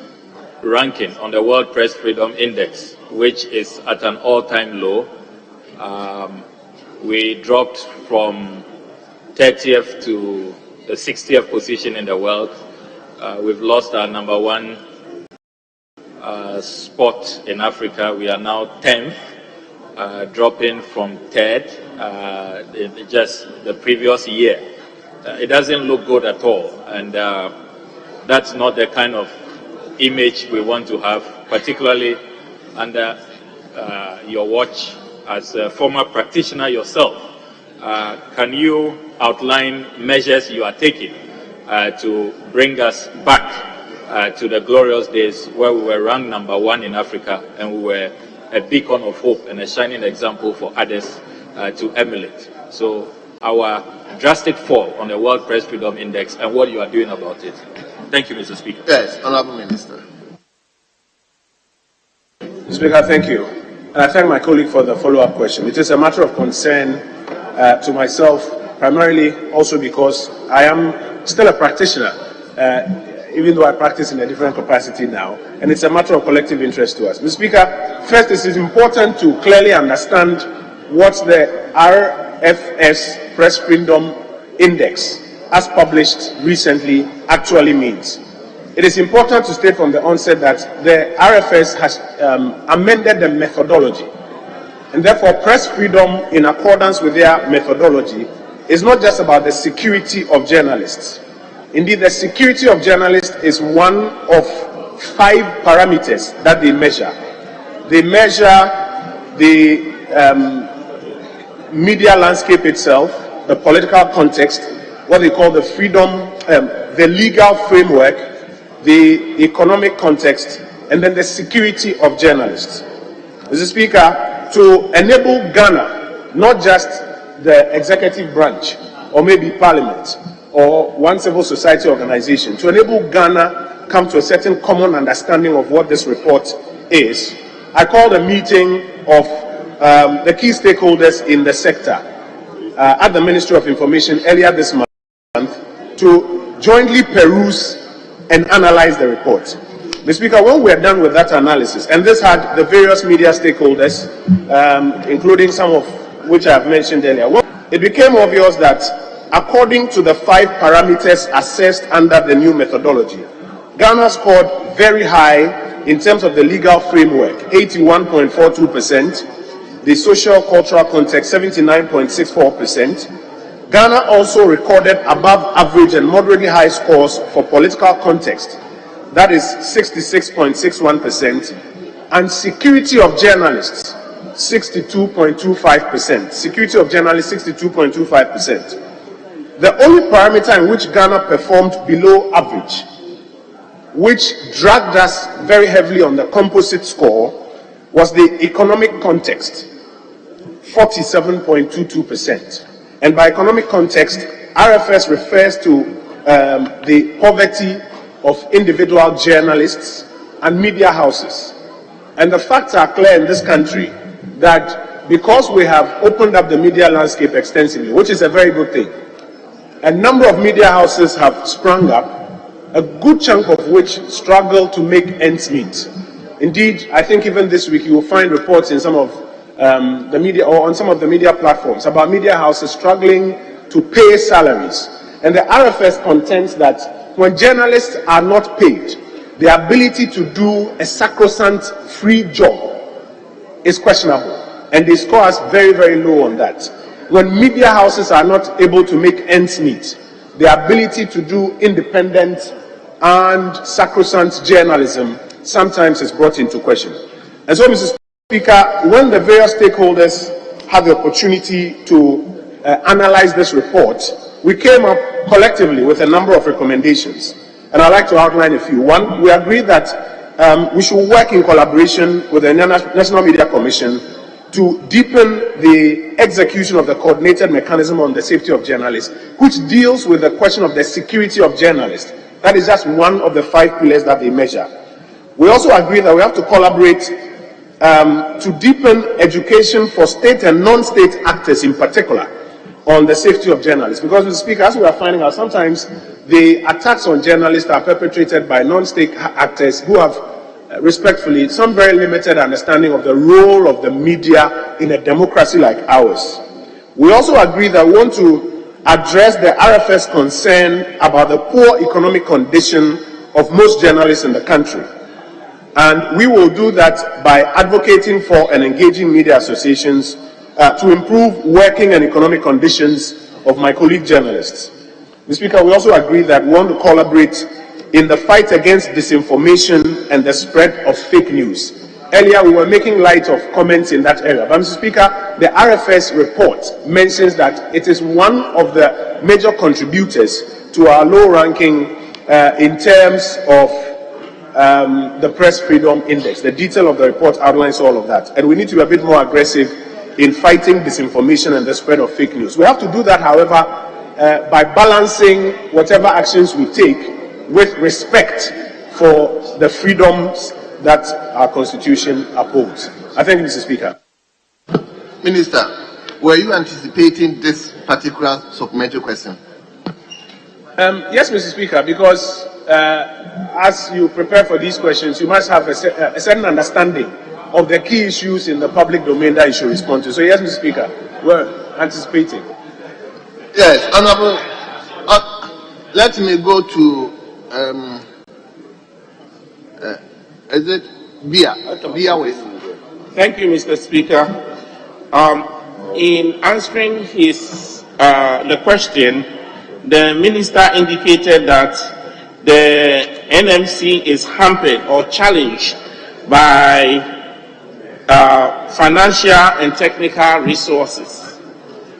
ranking on the World Press Freedom Index, which is at an all-time low. We dropped from 30th to the 60th position in the world. We've lost our number 1 spot in Africa. We are now 10th, dropping from 3rd in just the previous year. It doesn't look good at all, and that's not the kind of image we want to have, particularly under your watch as a former practitioner yourself. Can you outline measures you are taking to bring us back to the glorious days where we were ranked number 1 in Africa and we were a beacon of hope and a shining example for others to emulate? So our drastic fall on the World Press Freedom Index and what you are doing about it. Thank you, Mr. Speaker. Yes, Honourable Minister. Speaker, thank you. And I thank my colleague for the follow-up question. It is a matter of concern to myself, primarily also because I am still a practitioner, even though I practice in a different capacity now, and it's a matter of collective interest to us. Mr. Speaker, first, it is important to clearly understand what the RFS Press Freedom Index, as published recently, actually means. It is important to state from the onset that the RFS has amended the methodology, and therefore press freedom in accordance with their methodology is not just about the security of journalists. Indeed, the security of journalists is one of 5 parameters that they measure. They measure the media landscape itself, the political context, what they call the freedom, the legal framework, the economic context, and then the security of journalists. Mr. Speaker, to enable Ghana, not just the executive branch, or maybe Parliament, or one civil society organization, to enable Ghana come to a certain common understanding of what this report is, I called a meeting of the key stakeholders in the sector at the Ministry of Information earlier this month to jointly peruse and analyze the report. Mr. Speaker, when we are done with that analysis, and this had the various media stakeholders, including some of which I have mentioned earlier, it became obvious that according to the 5 parameters assessed under the new methodology, Ghana scored very high in terms of the legal framework, 81.42%, the social-cultural context, 79.64%. Ghana also recorded above average and moderately high scores for political context, that is 66.61%, and security of journalists, 62.25%. Security of journalists, 62.25%. The only parameter in which Ghana performed below average, which dragged us very heavily on the composite score, was the economic context, 47.22%. And by economic context, RFS refers to the poverty of individual journalists and media houses. And the facts are clear in this country that because we have opened up the media landscape extensively, which is a very good thing, a number of media houses have sprung up, a good chunk of which struggle to make ends meet. Indeed, I think even this week you will find reports in some of the media or on some of the media platforms about media houses struggling to pay salaries. And the RFS contends that when journalists are not paid, the ability to do a sacrosanct free job is questionable. And they score us very, very low on that. when media houses are not able to make ends meet, the ability to do independent and sacrosanct journalism sometimes is brought into question. And so, Mr. Speaker, when the various stakeholders had the opportunity to analyze this report, we came up collectively with a number of recommendations, and I'd like to outline a few. One, we agreed that we should work in collaboration with the National Media Commission to deepen the execution of the coordinated mechanism on the safety of journalists, which deals with the question of the security of journalists. That is just one of the 5 pillars that they measure. We also agree that we have to collaborate to deepen education for state and non-state actors in particular on the safety of journalists. Because, Mr. Speaker, as we are finding out, sometimes the attacks on journalists are perpetrated by non-state actors who have respectfully some very limited understanding of the role of the media in a democracy like ours. We also agree that we want to address the RFS concern about the poor economic condition of most journalists in the country. And we will do that by advocating for and engaging media associations to improve working and economic conditions of my colleague journalists. Mr. Speaker, we also agree that we want to collaborate in the fight against disinformation and the spread of fake news. Earlier, we were making light of comments in that area. But, Mr. Speaker, the RFS report mentions that it is one of the major contributors to our low ranking in terms of the Press Freedom Index. The detail of the report outlines all of that. And we need to be a bit more aggressive in fighting disinformation and the spread of fake news. We have to do that, however, by balancing whatever actions we take with respect for the freedoms that our Constitution upholds. I thank you, Mr. Speaker. Minister, were you anticipating this particular supplementary question? Yes, Mr. Speaker, because as you prepare for these questions, you must have a certain understanding of the key issues in the public domain that you should respond to. So, yes, Mr. Speaker, we're anticipating. Yes, Honorable. Let me go to. Is it Bia West? Thank you, Mr. Speaker. In answering the question, the minister indicated that the NMC is hampered or challenged by financial and technical resources.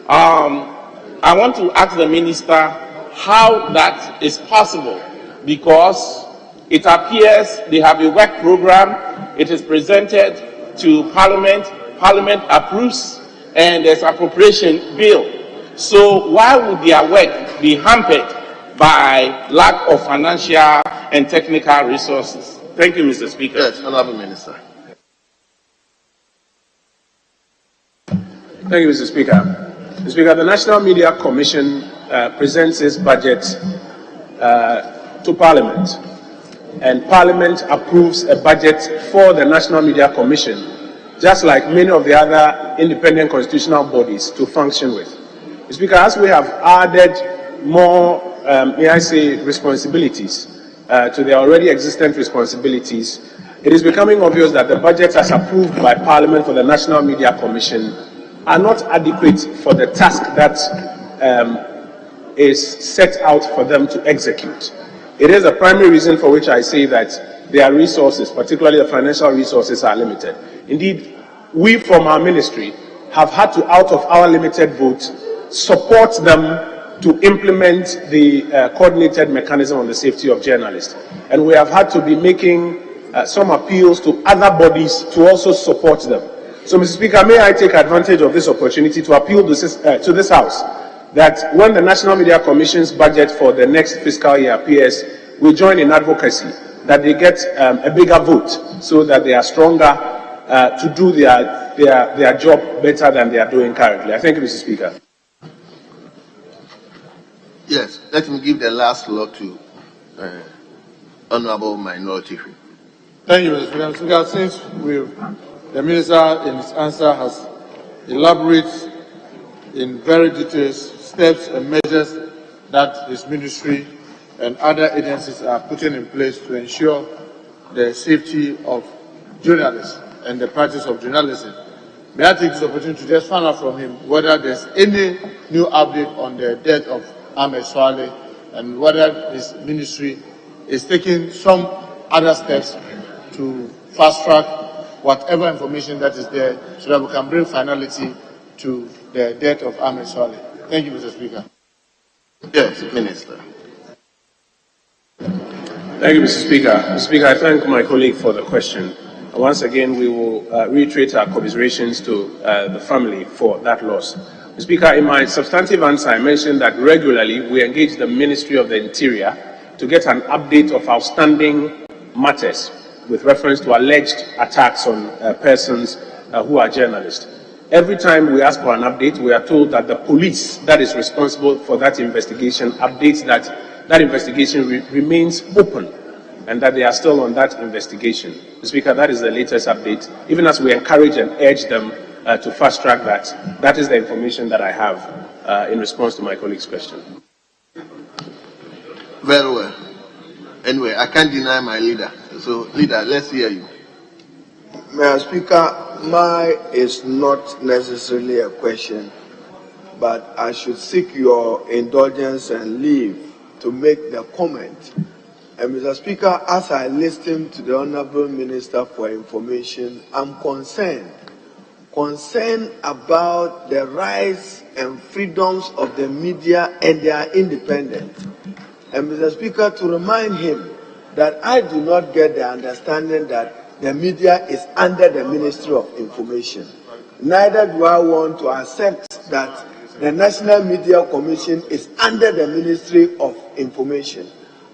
I want to ask the minister how that is possible, because it appears they have a work program, it is presented to Parliament, Parliament approves, and there's an appropriation bill. So why would their work be hampered by lack of financial and technical resources? Thank you, Mr. Speaker. Yes, Honorable Minister. Thank you, Mr. Speaker. Mr. Speaker, the National Media Commission presents its budget to Parliament, and Parliament approves a budget for the National Media Commission, just like many of the other independent constitutional bodies to function with. Mr. Speaker, as we have added more, may I say, responsibilities to their already existent responsibilities, it is becoming obvious that the budgets as approved by Parliament for the National Media Commission are not adequate for the task that is set out for them to execute. It is a primary reason for which I say that their resources, particularly the financial resources, are limited. Indeed, we from our ministry have had to, out of our limited vote, support them to implement the coordinated mechanism on the safety of journalists. And we have had to be making some appeals to other bodies to also support them. So, Mr. Speaker, may I take advantage of this opportunity to appeal to this House that when the National Media Commission's budget for the next fiscal year appears, we join in advocacy that they get a bigger vote so that they are stronger to do their job better than they are doing currently. I thank you, Mr. Speaker. Yes, let me give the last slot to Honorable Minority. Thank you, Mr. Speaker. Since the Minister in his answer has elaborated in very details steps and measures that his ministry and other agencies are putting in place to ensure the safety of journalists and the practice of journalism. May I take this opportunity to just find out from him whether there's any new update on the death of Ahmed Swale and whether his ministry is taking some other steps to fast track whatever information that is there so that we can bring finality to the death of Ahmed Swale. Thank you, Mr. Speaker. Yes, Minister. Thank you, Mr. Speaker. Mr. Speaker, I thank my colleague for the question. Once again, we will reiterate our commiserations to the family for that loss. Mr. Speaker, in my substantive answer, I mentioned that regularly we engage the Ministry of the Interior to get an update of outstanding matters with reference to alleged attacks on persons who are journalists. Every time we ask for an update, we are told that the police that is responsible for that investigation updates that that investigation remains open and that they are still on that investigation. Mr. Speaker, that is the latest update, even as we encourage and urge them to fast track that. That is the information that I have in response to my colleague's question. Very well. Anyway, I can't deny my leader. So, leader, let's hear you. Mr. Speaker, mine is not necessarily a question, but I should seek your indulgence and leave to make the comment. And Mr. Speaker, as I listen to the Honorable Minister for Information, I'm concerned about the rights and freedoms of the media and their independence. And Mr. Speaker, to remind him that I do not get the understanding that the media is under the Ministry of Information. Neither do I want to accept that the National Media Commission is under the Ministry of Information.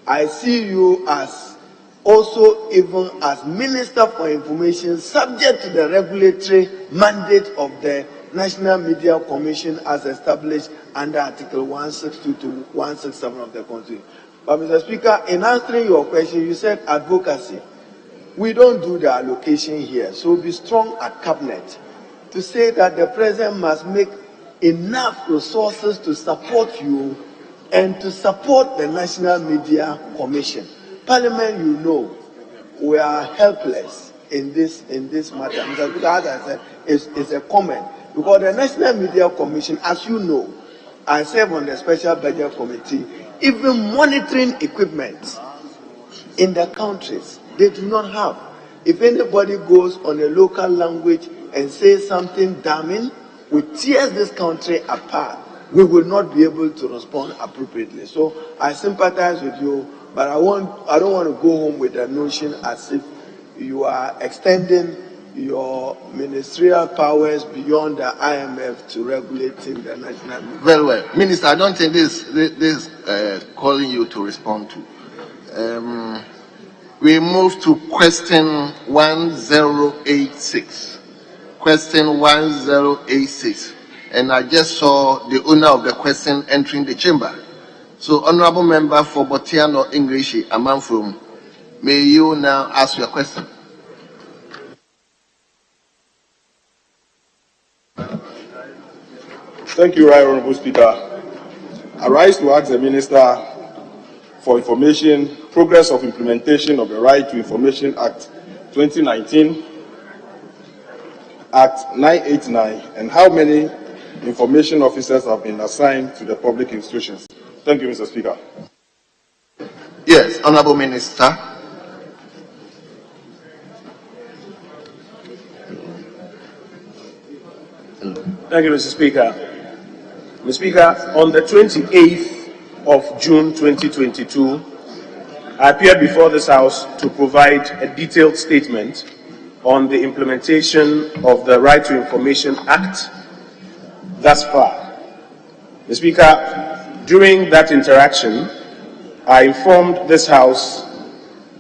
I see you as also even as Minister for Information, subject to the regulatory mandate of the National Media Commission as established under Article 162 to 167 of the Constitution. But Mr. Speaker, in answering your question, you said advocacy. We don't do the allocation here, so be strong at Cabinet to say that the President must make enough resources to support you and to support the National Media Commission. Parliament, you know, we are helpless in this matter. Mr. Speaker, as I said, it's a comment. Because the National Media Commission, as you know, I serve on the Special Budget Committee, even monitoring equipment in the countries, they do not have. If anybody goes on a local language and says something damning, we tear this country apart. We will not be able to respond appropriately. So I sympathize with you, but I don't want to go home with the notion as if you are extending your ministerial powers beyond the IMF to regulating the national media. Very well. Minister, I don't think this calling you to respond to. We move to question 1086. Question 1086. And I just saw the owner of the question entering the chamber. So, Honorable Member for Botiano English, Amanfum, may you now ask your question. Thank you, Right Honorable Speaker. I rise to ask the Minister for Information, progress of implementation of the Right to Information Act 2019, Act 989, and how many information officers have been assigned to the public institutions. Thank you, Mr. Speaker. Yes, Honorable Minister. Thank you, Mr. Speaker. Mr. Speaker, on the 28th of June 2022, I appeared before this House to provide a detailed statement on the implementation of the Right to Information Act thus far. Mr. Speaker, during that interaction, I informed this House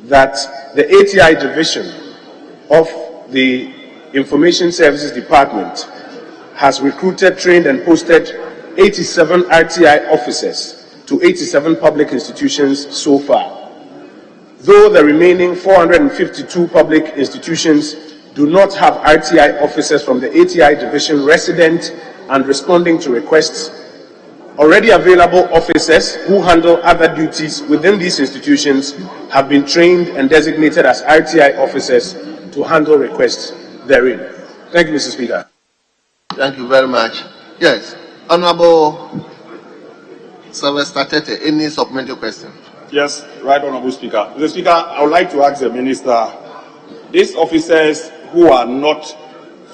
that the ATI division of the Information Services Department has recruited, trained, and posted 87 RTI officers to 87 public institutions so far. Though the remaining 452 public institutions do not have RTI officers from the ATI division resident and responding to requests, already available officers who handle other duties within these institutions have been trained and designated as RTI officers to handle requests therein. Thank you, Mr. Speaker. Thank you very much. Yes, Honorable Sylvester Tete, any supplementary question? Yes, right, Honorable Speaker. Mr. Speaker, I would like to ask the Minister, these officers who are not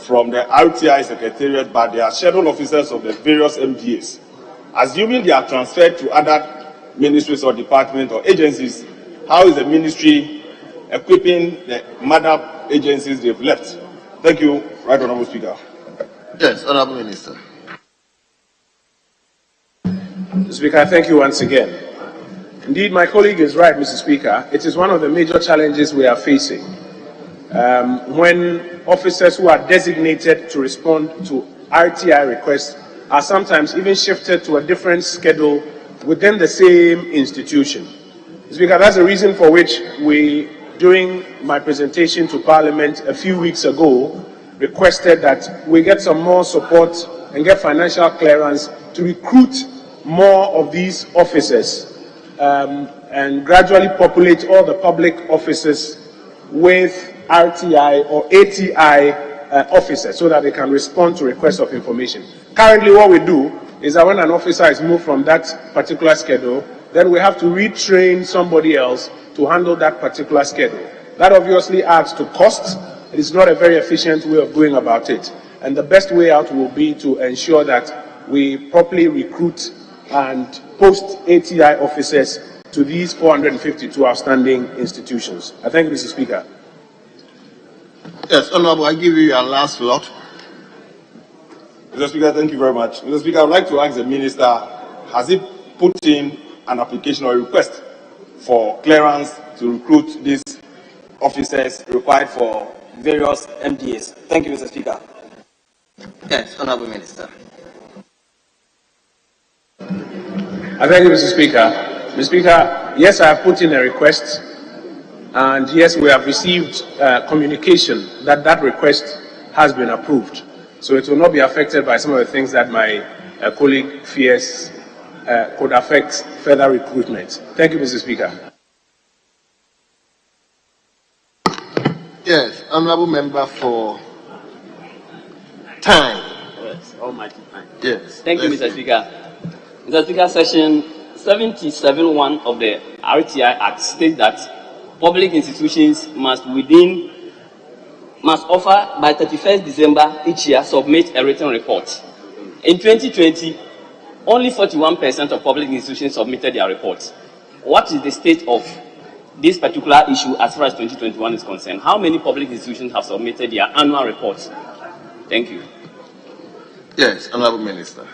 from the RTI Secretariat, but they are scheduled officers of the various MDAs, assuming they are transferred to other ministries or departments or agencies, how is the ministry equipping the mother agencies they've left? Thank you, right, Honorable Speaker. Yes, Honorable Minister. Mr. Speaker, thank you once again. Indeed, my colleague is right, Mr. Speaker. It is one of the major challenges we are facing. When officers who are designated to respond to RTI requests are sometimes even shifted to a different schedule within the same institution. Mr. Speaker, that's the reason for which we, during my presentation to Parliament a few weeks ago, requested that we get some more support and get financial clearance to recruit more of these officers and gradually populate all the public offices with RTI or ATI officers so that they can respond to requests of information. Currently, what we do is that when an officer is moved from that particular schedule, then we have to retrain somebody else to handle that particular schedule. That obviously adds to costs. It is not a very efficient way of going about it. And the best way out will be to ensure that we properly recruit and post ATI officers to these 452 outstanding institutions. I thank you, Mr. Speaker. Yes, Honorable, I give you your last slot. Mr. Speaker, thank you very much. Mr. Speaker, I would like to ask the Minister, has he put in an application or request for clearance to recruit these officers required for various MDAs? Thank you, Mr. Speaker. Yes, Honorable Minister. I thank you, Mr. Speaker. Mr. Speaker, yes, I have put in a request, and yes, we have received communication that that request has been approved. So it will not be affected by some of the things that my colleague fears could affect further recruitment. Thank you, Mr. Speaker. Yes, Honorable Member for time. Yes, almighty time. Yes. Thank you, Mr. Speaker. Mr. Speaker, Section 77(1) of the RTI Act states that public institutions must offer by 31st December each year submit a written report. In 2020, only 41% of public institutions submitted their reports. What is the state of this particular issue as far as 2021 is concerned? How many public institutions have submitted their annual reports? Thank you. Yes, Honorable Minister.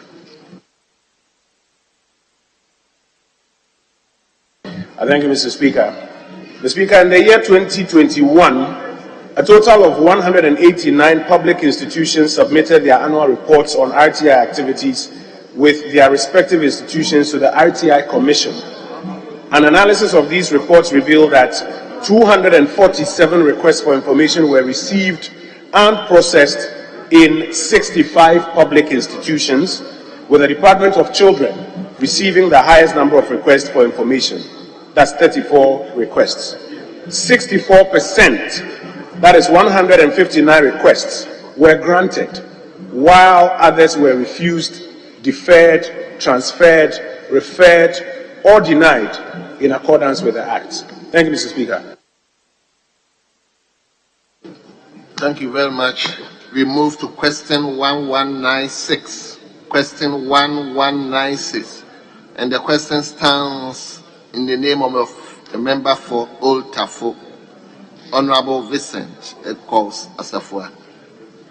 I thank you, Mr. Speaker. Mr. Speaker, in the year 2021, a total of 189 public institutions submitted their annual reports on RTI activities with their respective institutions to the RTI Commission. An analysis of these reports revealed that 247 requests for information were received and processed in 65 public institutions, with the Department of Children receiving the highest number of requests for information. That's 34 requests. 64%, that is 159 requests, were granted, while others were refused, deferred, transferred, referred, or denied in accordance with the Act. Thank you, Mr. Speaker. Thank you very much. We move to question 1196. Question 1196. And the question stands in the name of a member for Old Tafo, Honorable Vincent Ekos Asafua.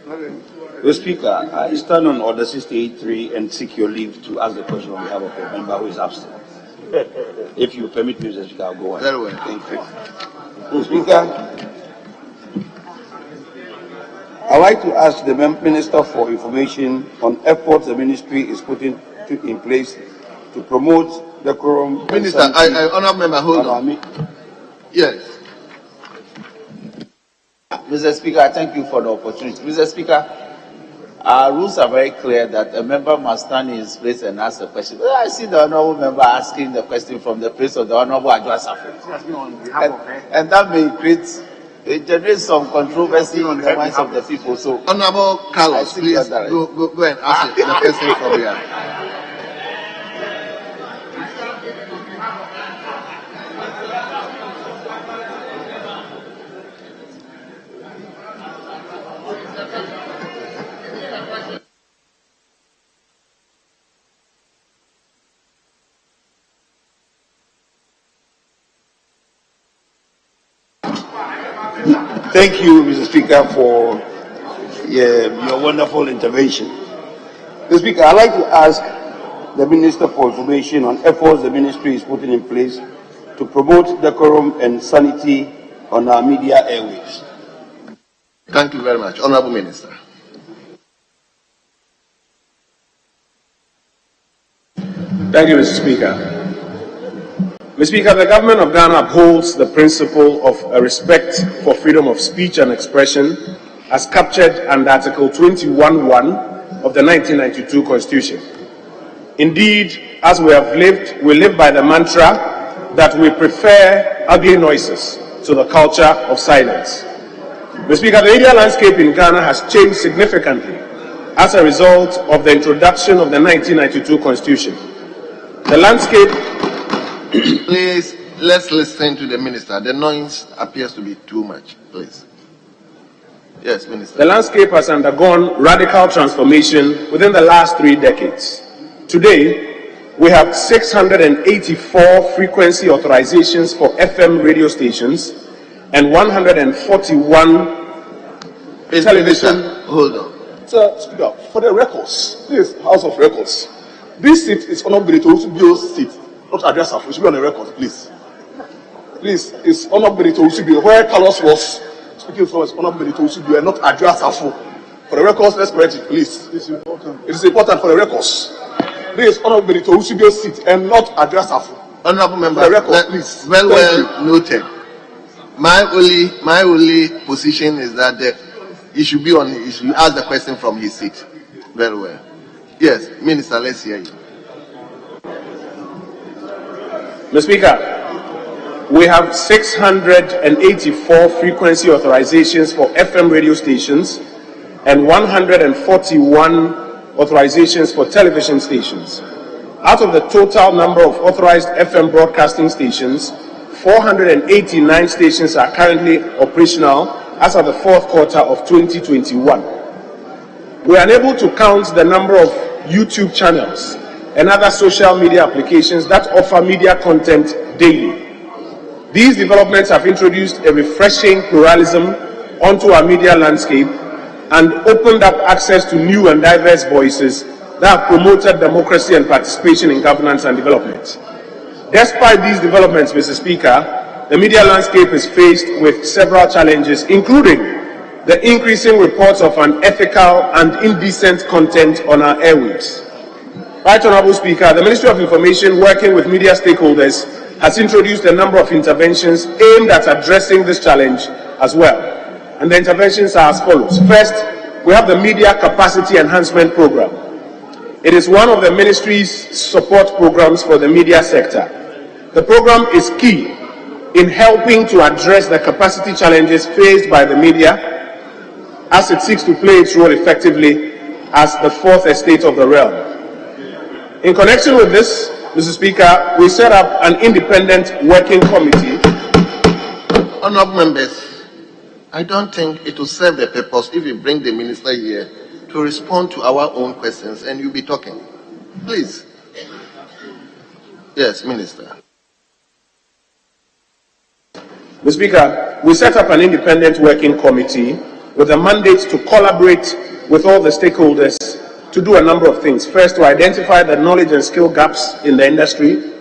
Mr. Speaker, I stand on Order 68.3 and seek your leave to ask the question on behalf of a member who is absent. If you permit me, Mr. Speaker, I'll go on. Very well. Thank you. Mr. Speaker, I'd like to ask the Minister for information on efforts the ministry is putting in place to promote the quorum. Minister, Honourable Member, hold on. Yes. Mr. Speaker, I thank you for the opportunity. Mr. Speaker, our rules are very clear that a member must stand in his place and ask a question. But I see the Honourable Member asking the question from the place of the Honourable Adjoa Safo. And that may create It generates some controversy in the minds of the people. So, Honorable Carlos, please go and ask the person from here. Thank you, Mr. Speaker, for your wonderful intervention. Mr. Speaker, I'd like to ask the Minister for Information on efforts the ministry is putting in place to promote decorum and sanity on our media airwaves. Thank you very much. Honorable Minister. Thank you, Mr. Speaker. Mr. Speaker, the government of Ghana upholds the principle of a respect for freedom of speech and expression as captured under Article 21(1) of the 1992 Constitution. Indeed, as we live by the mantra that we prefer ugly noises to the culture of silence. Mr. Speaker, the media landscape in Ghana has changed significantly as a result of the introduction of the 1992 Constitution. The landscape... Please, let's listen to the minister. The noise appears to be too much. Please. Yes, Minister. The landscape has undergone radical transformation within the last 3 decades. Today, we have 684 frequency authorizations for FM radio stations and 141 television. Hold on. Sir, Speaker, for the records, this House of Records, this seat is Honorable Benito seat, not address of. It should be on the record, please. Please, it's Honorable Benito where Carlos was speaking from. It's Honorable Benito and not address of. For the records, let's correct it, please. It's important. It is important for the records. This is Honorable Benito seat and not address of. Honorable Member, for the record, please. Well noted. My only position is that he should be on. He should ask the question from his seat. Very well. Yes, Minister, let's hear you. Mr. Speaker, we have 684 frequency authorizations for FM radio stations and 141 authorizations for television stations. Out of the total number of authorized FM broadcasting stations, 489 stations are currently operational as of the fourth quarter of 2021. We are unable to count the number of YouTube channels and other social media applications that offer media content daily. These developments have introduced a refreshing pluralism onto our media landscape and opened up access to new and diverse voices that have promoted democracy and participation in governance and development. Despite these developments, Mr. Speaker, the media landscape is faced with several challenges, including the increasing reports of unethical and indecent content on our airwaves. Right Honorable Speaker, the Ministry of Information, working with media stakeholders, has introduced a number of interventions aimed at addressing this challenge as well. And the interventions are as follows. First, we have the Media Capacity Enhancement Program. It is one of the ministry's support programs for the media sector. The program is key in helping to address the capacity challenges faced by the media as it seeks to play its role effectively as the fourth estate of the realm. In connection with this, Mr. Speaker, we set up an independent working committee. Honourable members, I don't think it will serve the purpose if we bring the minister here to respond to our own questions and you'll be talking. Please. Yes, Minister. Mr. Speaker, we set up an independent working committee with a mandate to collaborate with all the stakeholders to do a number of things. First, to identify the knowledge and skill gaps in the industry.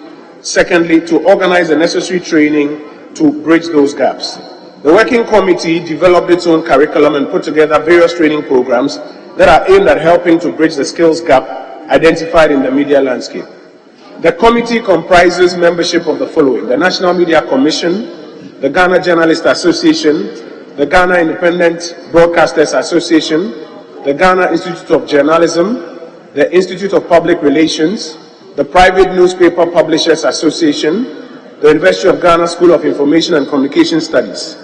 Secondly, to organize the necessary training to bridge those gaps. The working committee developed its own curriculum and put together various training programs that are aimed at helping to bridge the skills gap identified in the media landscape. The committee comprises membership of the following: the National Media Commission, the Ghana Journalists Association, the Ghana Independent Broadcasters Association, the Ghana Institute of Journalism, the Institute of Public Relations, the Private Newspaper Publishers Association, the University of Ghana School of Information and Communication Studies.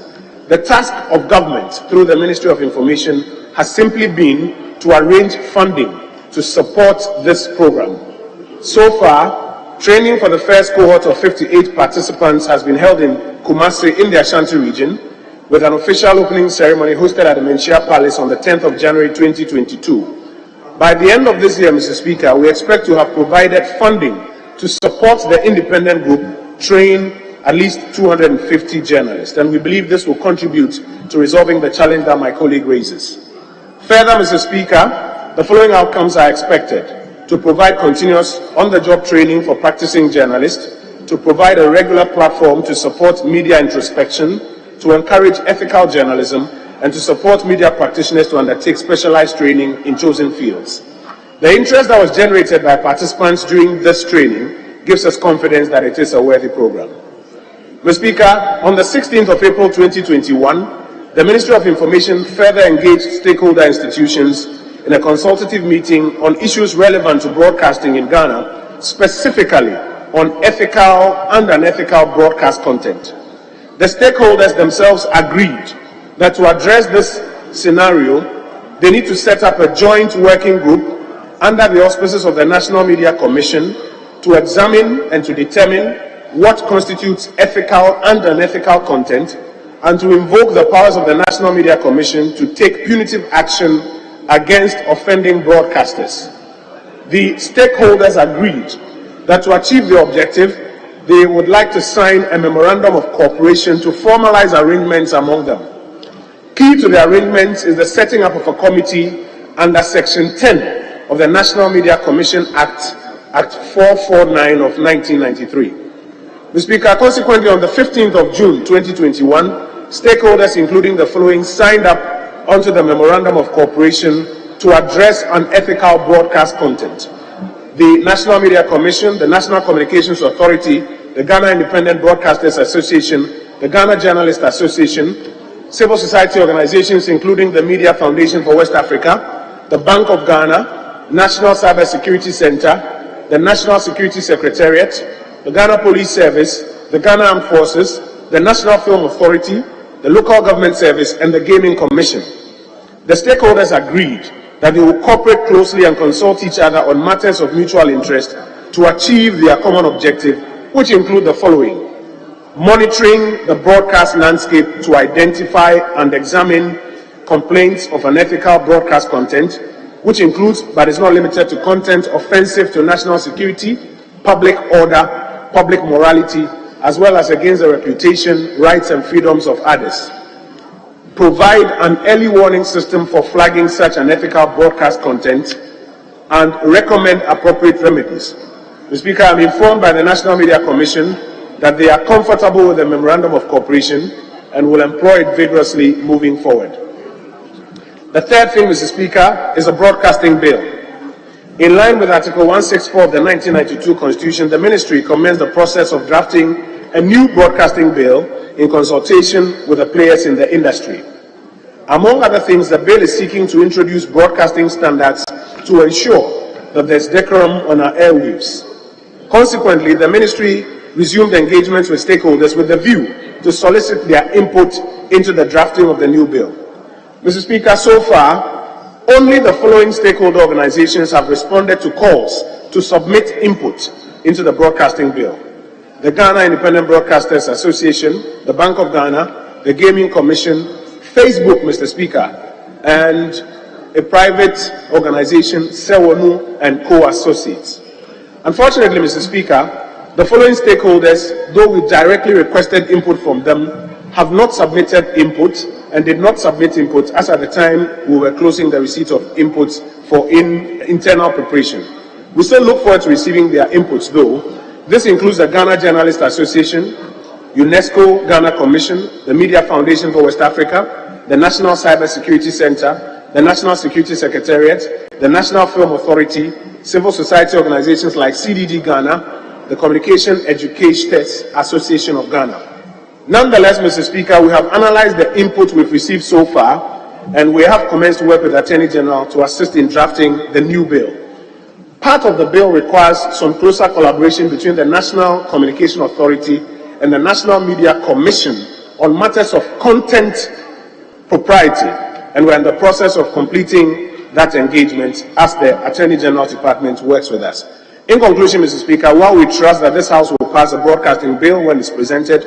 The task of government through the Ministry of Information has simply been to arrange funding to support this program. So far, training for the first cohort of 58 participants has been held in Kumasi in the Ashanti region, with an official opening ceremony hosted at the Menchia Palace on the 10th of January 2022. By the end of this year, Mr. Speaker, we expect to have provided funding to support the independent group train at least 250 journalists, and we believe this will contribute to resolving the challenge that my colleague raises. Further, Mr. Speaker, the following outcomes are expected: to provide continuous on-the-job training for practicing journalists, to provide a regular platform to support media introspection, to encourage ethical journalism, and to support media practitioners to undertake specialized training in chosen fields. The interest that was generated by participants during this training gives us confidence that it is a worthy program. Mr. Speaker, on the 16th of April 2021, the Ministry of Information further engaged stakeholder institutions in a consultative meeting on issues relevant to broadcasting in Ghana, specifically on ethical and unethical broadcast content. The stakeholders themselves agreed that to address this scenario, they need to set up a joint working group under the auspices of the National Media Commission to examine and to determine what constitutes ethical and unethical content, and to invoke the powers of the National Media Commission to take punitive action against offending broadcasters. The stakeholders agreed that to achieve the objective, they would like to sign a memorandum of cooperation to formalize arrangements among them. Key to the arrangements is the setting up of a committee under Section 10 of the National Media Commission Act, Act 449 of 1993. Mr. Speaker, consequently, on the 15th of June 2021, stakeholders including the following signed up onto the Memorandum of Cooperation to address unethical broadcast content: the National Media Commission, the National Communications Authority, the Ghana Independent Broadcasters Association, the Ghana Journalists Association, civil society organizations including the Media Foundation for West Africa, the Bank of Ghana, National Cyber Security Center, the National Security Secretariat, the Ghana Police Service, the Ghana Armed Forces, the National Film Authority, the Local Government Service, and the Gaming Commission. The stakeholders agreed that they will cooperate closely and consult each other on matters of mutual interest to achieve their common objective, which include the following: monitoring the broadcast landscape to identify and examine complaints of unethical broadcast content, which includes but is not limited to content offensive to national security, public order, public morality, as well as against the reputation, rights, and freedoms of others. Provide an early warning system for flagging such unethical broadcast content, and recommend appropriate remedies. Mr. Speaker, I am informed by the National Media Commission that they are comfortable with the Memorandum of Cooperation and will employ it vigorously moving forward. The third thing, Mr. Speaker, is a broadcasting bill. In line with Article 164 of the 1992 Constitution, the Ministry commenced the process of drafting a new broadcasting bill in consultation with the players in the industry. Among other things, the bill is seeking to introduce broadcasting standards to ensure that there's decorum on our airwaves. Consequently, the Ministry resumed engagements with stakeholders with the view to solicit their input into the drafting of the new bill. Mr. Speaker, so far, only the following stakeholder organizations have responded to calls to submit input into the broadcasting bill: the Ghana Independent Broadcasters Association, the Bank of Ghana, the Gaming Commission, Facebook, Mr. Speaker, and a private organization, Sewonu and Co-Associates. Unfortunately, Mr. Speaker, the following stakeholders, though we directly requested input from them, have not submitted input and did not submit input as at the time we were closing the receipt of inputs for internal preparation. We still look forward to receiving their inputs though. This includes the Ghana Journalists Association, UNESCO Ghana Commission, the Media Foundation for West Africa, the National Cyber Security Center, the National Security Secretariat, the National Film Authority, civil society organizations like CDD Ghana, the Communication Educators Association of Ghana. Nonetheless, Mr. Speaker, we have analyzed the input we've received so far, and we have commenced work with the Attorney General to assist in drafting the new bill. Part of the bill requires some closer collaboration between the National Communication Authority and the National Media Commission on matters of content propriety, and we're in the process of completing that engagement as the Attorney General's Department works with us. In conclusion, Mr. Speaker, while we trust that this House will pass a broadcasting bill when it's presented,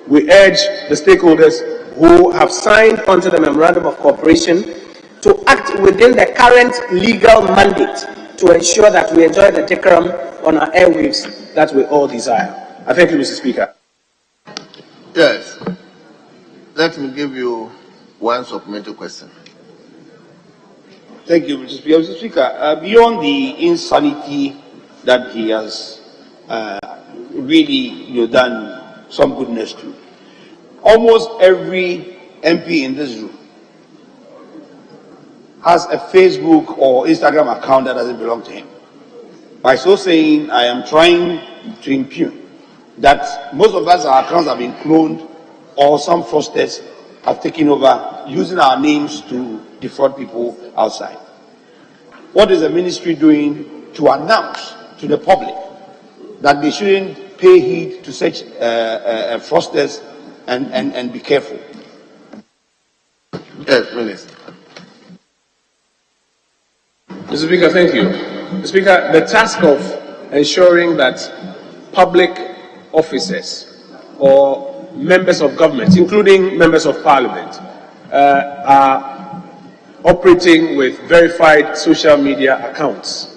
we urge the stakeholders who have signed onto the Memorandum of Cooperation to act within the current legal mandate to ensure that we enjoy the decorum on our airwaves that we all desire. I thank you, Mr. Speaker. Yes. Let me give you one supplementary question. Thank you, Mr. Speaker. Mr. Speaker, beyond the insanity that he has really done some goodness to, almost every MP in this room has a Facebook or Instagram account that doesn't belong to him. By so saying, I am trying to impugn that most of us, our accounts have been cloned or some fraudsters have taken over using our names to defraud people outside. What is the ministry doing to announce to the public that they shouldn't pay heed to such fraudsters and be careful? Yes, Minister. Mr. Speaker, thank you. Mr. Speaker, the task of ensuring that public officers or members of government, including members of parliament, are operating with verified social media accounts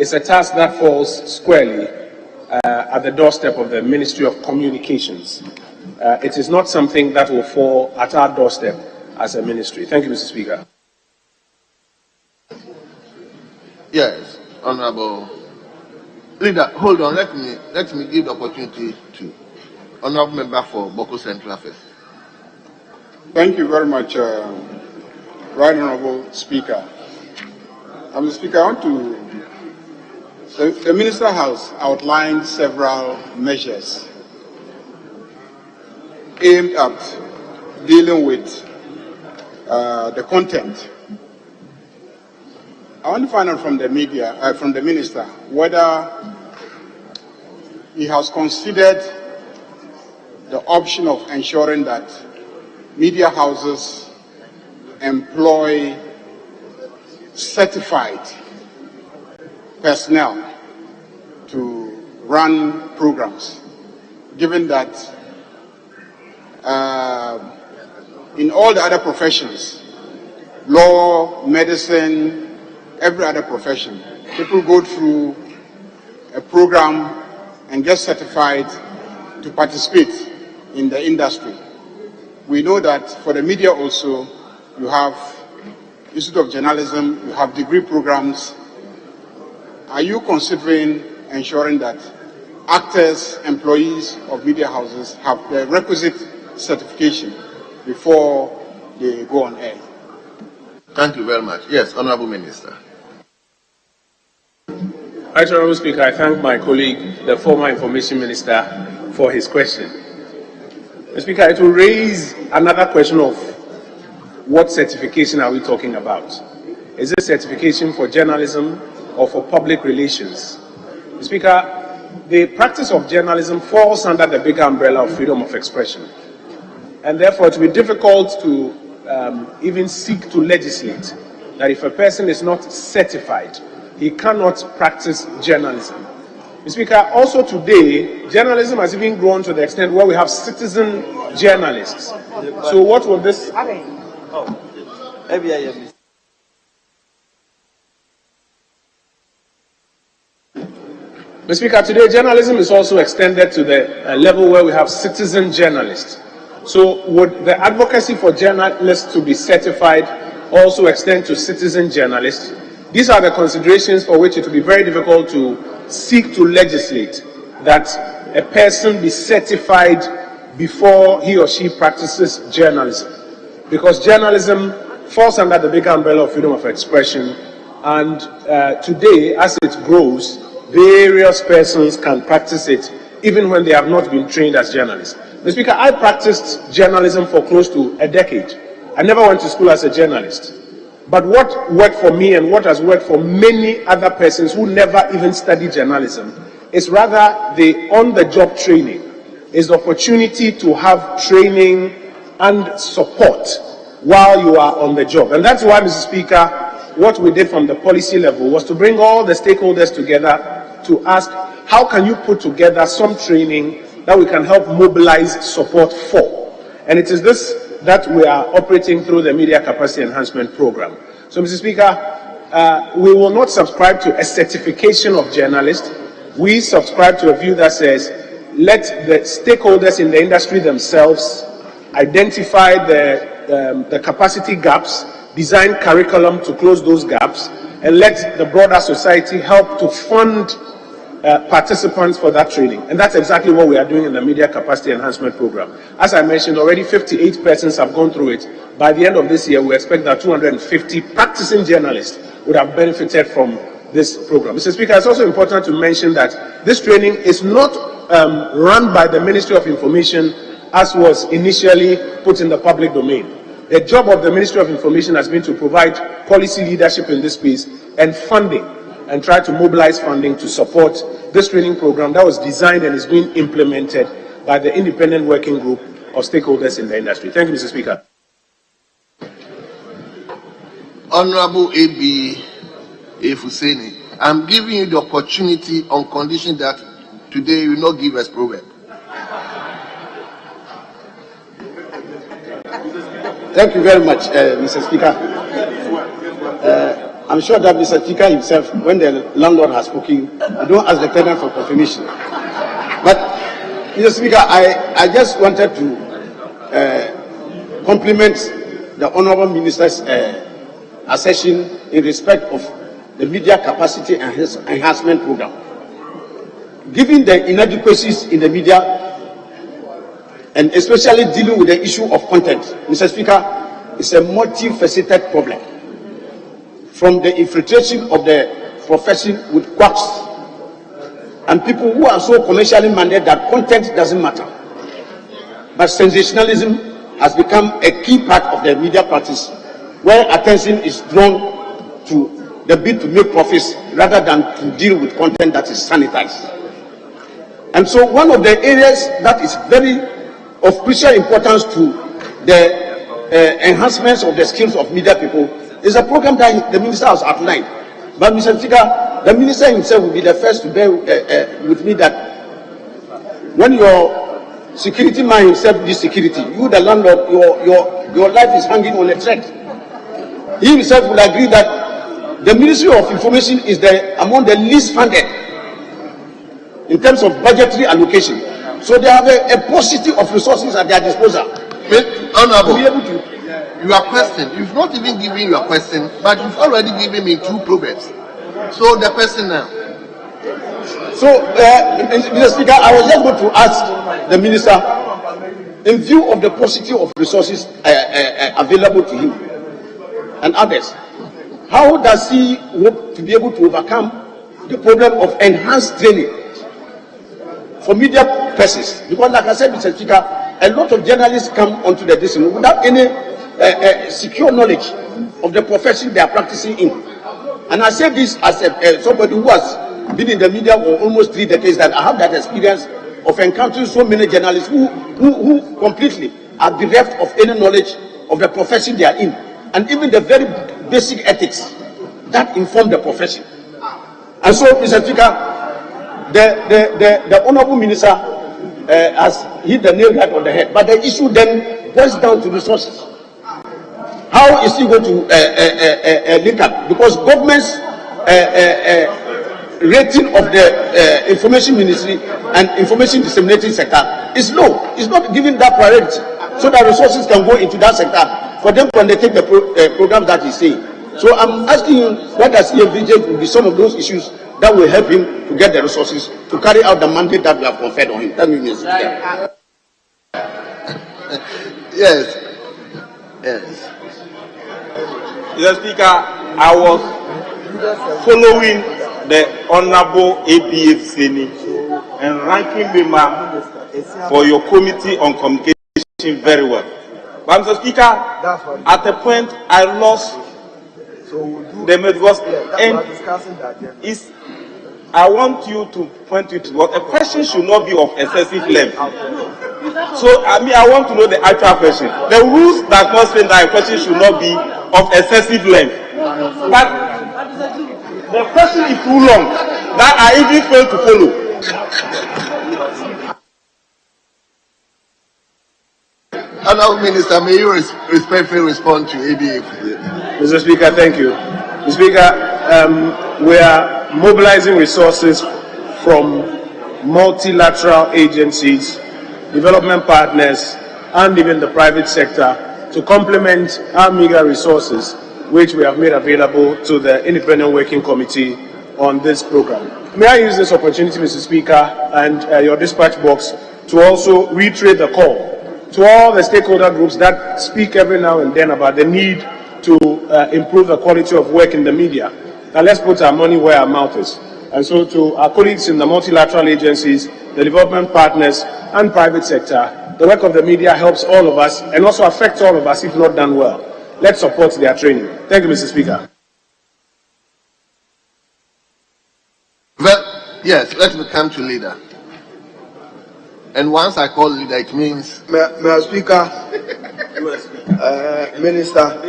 is a task that falls squarely at the doorstep of the Ministry of Communications. It is not something that will fall at our doorstep as a ministry. Thank you, Mr. Speaker. Yes, Honorable Leader, hold on, let me give the opportunity to Honorable Member for Boko Central Affairs. Thank you very much, Right Honorable Speaker. Mr. Speaker, I want to, the Minister has outlined several measures aimed at dealing with the content. I want to find out from the media, from the Minister, whether he has considered the option of ensuring that media houses employ certified personnel to run programs, given that in all the other professions, law, medicine, every other profession, people go through a program and get certified to participate in the industry. We know that for the media also, you have Institute of Journalism, you have degree programs. Are you considering ensuring that actors, employees of media houses have the requisite certification before they go on air? Thank you very much. Yes, Honorable Minister. Right, Honorable Speaker, I thank my colleague, the former Information Minister, for his question. Mr. Speaker, it will raise another question of what certification are we talking about? Is it certification for journalism or for public relations? Mr. Speaker, the practice of journalism falls under the bigger umbrella of freedom of expression. And therefore, it will be difficult to even seek to legislate that if a person is not certified, he cannot practice journalism. Mr. Speaker, also today, journalism has even grown to the extent where we have citizen journalists. So what will this... Mr. Speaker, today journalism is also extended to the level where we have citizen journalists. So would the advocacy for journalists to be certified also extend to citizen journalists? These are the considerations for which it will be very difficult to seek to legislate that a person be certified before he or she practices journalism. Because journalism falls under the big umbrella of freedom of expression, and today, as it grows, various persons can practice it even when they have not been trained as journalists. Mr. Speaker, I practiced journalism for close to a decade. I never went to school as a journalist. But what worked for me and what has worked for many other persons who never even studied journalism is rather the on-the-job training. is the opportunity to have training and support while you are on the job. And that's why, Mr. Speaker, what we did from the policy level was to bring all the stakeholders together to ask, how can you put together some training that we can help mobilize support for? And it is this that we are operating through the Media Capacity Enhancement Program. So, Mr. Speaker, we will not subscribe to a certification of journalists. We subscribe to a view that says, let the stakeholders in the industry themselves identify the capacity gaps, design curriculum to close those gaps, and let the broader society help to fund participants for that training. And that's exactly what we are doing in the Media Capacity Enhancement Program. As I mentioned, already 58 persons have gone through it. By the end of this year, we expect that 250 practicing journalists would have benefited from this program. Mr. Speaker, it's also important to mention that this training is not run by the Ministry of Information as was initially put in the public domain. The job of the Ministry of Information has been to provide policy leadership in this space and funding, and try to mobilize funding to support this training program that was designed and is being implemented by the independent working group of stakeholders in the industry. Thank you, Mr. Speaker. Honorable A.B. Efuseni, I'm giving you the opportunity on condition that today you will not give us proverb. Thank you very much, Mr. Speaker. I'm sure that Mr. Speaker himself, when the landlord has spoken, you don't ask the tenant for confirmation. But, Mr. Speaker, I just wanted to compliment the Honourable Minister's assertion in respect of the Media Capacity Enhancement Program. Given the inadequacies in the media, and especially dealing with the issue of content, Mr. Speaker, it's a multifaceted problem. From the infiltration of the profession with quacks and people who are so commercially minded that content doesn't matter. But sensationalism has become a key part of the media practice, where attention is drawn to the bid to make profits rather than to deal with content that is sanitized. And so one of the areas that is very of crucial importance to the enhancements of the skills of media people is a program that the minister has outlined. But Mr. Speaker, the minister himself will be the first to bear with me that when your security man himself needs security, you the landlord, your life is hanging on a thread. He himself will agree that the Ministry of Information is among the least funded in terms of budgetary allocation. So they have a paucity of resources at their disposal. Honorable, your question, you've not even given your question, but you've already given me two proverbs. So the question now. So, Mr. Speaker, I was just going to ask the minister, in view of the paucity of resources available to him and others, how does he hope to be able to overcome the problem of enhanced training for media persons? Because, like I said, Mr. Speaker, a lot of journalists come onto the discipline without any secure knowledge of the profession they are practicing in. And I say this as somebody who has been in the media for almost 3 decades, that I have that experience of encountering so many journalists who completely are bereft of any knowledge of the profession they are in, and even the very basic ethics that inform the profession. And so, Mr. Speaker, the Honourable Minister has hit the nail right on the head. But the issue then boils down to resources. How is he going to link up? Because government's rating of the information ministry and information disseminating sector is low. It's not giving that priority, so that resources can go into that sector for them to undertake the program that he's saying. So I'm asking you, what does he envisage will be some of those issues that will help him to get the resources to carry out the mandate that we have conferred on him? Thank you, Mr. Speaker. Yes. Yes. Mr. Speaker, I was following the Honorable A.B. Efuseni and ranking member for your committee on communication very well. But Mr. Speaker, at the point I lost the method, and I want you to point it to what a question should not be of excessive length. So I want to know the actual question. The rules does not say that a question should not be of excessive length. But the question is too long that I even fail to follow. Honourable Minister, may you respectfully respond to ABA? Mr. Speaker, thank you. Mr. Speaker, we are mobilizing resources from multilateral agencies, development partners, and even the private sector to complement our meager resources, which we have made available to the Independent Working Committee on this program. May I use this opportunity, Mr. Speaker, and your dispatch box to also reiterate the call to all the stakeholder groups that speak every now and then about the need to improve the quality of work in the media. Now let's put our money where our mouth is. And so to our colleagues in the multilateral agencies, the development partners, and private sector, the work of the media helps all of us and also affects all of us if not done well. Let's support their training. Thank you, Mr. Speaker. Well, yes, let me come to leader. And once I call leader, it means... Mr. Speaker, Minister,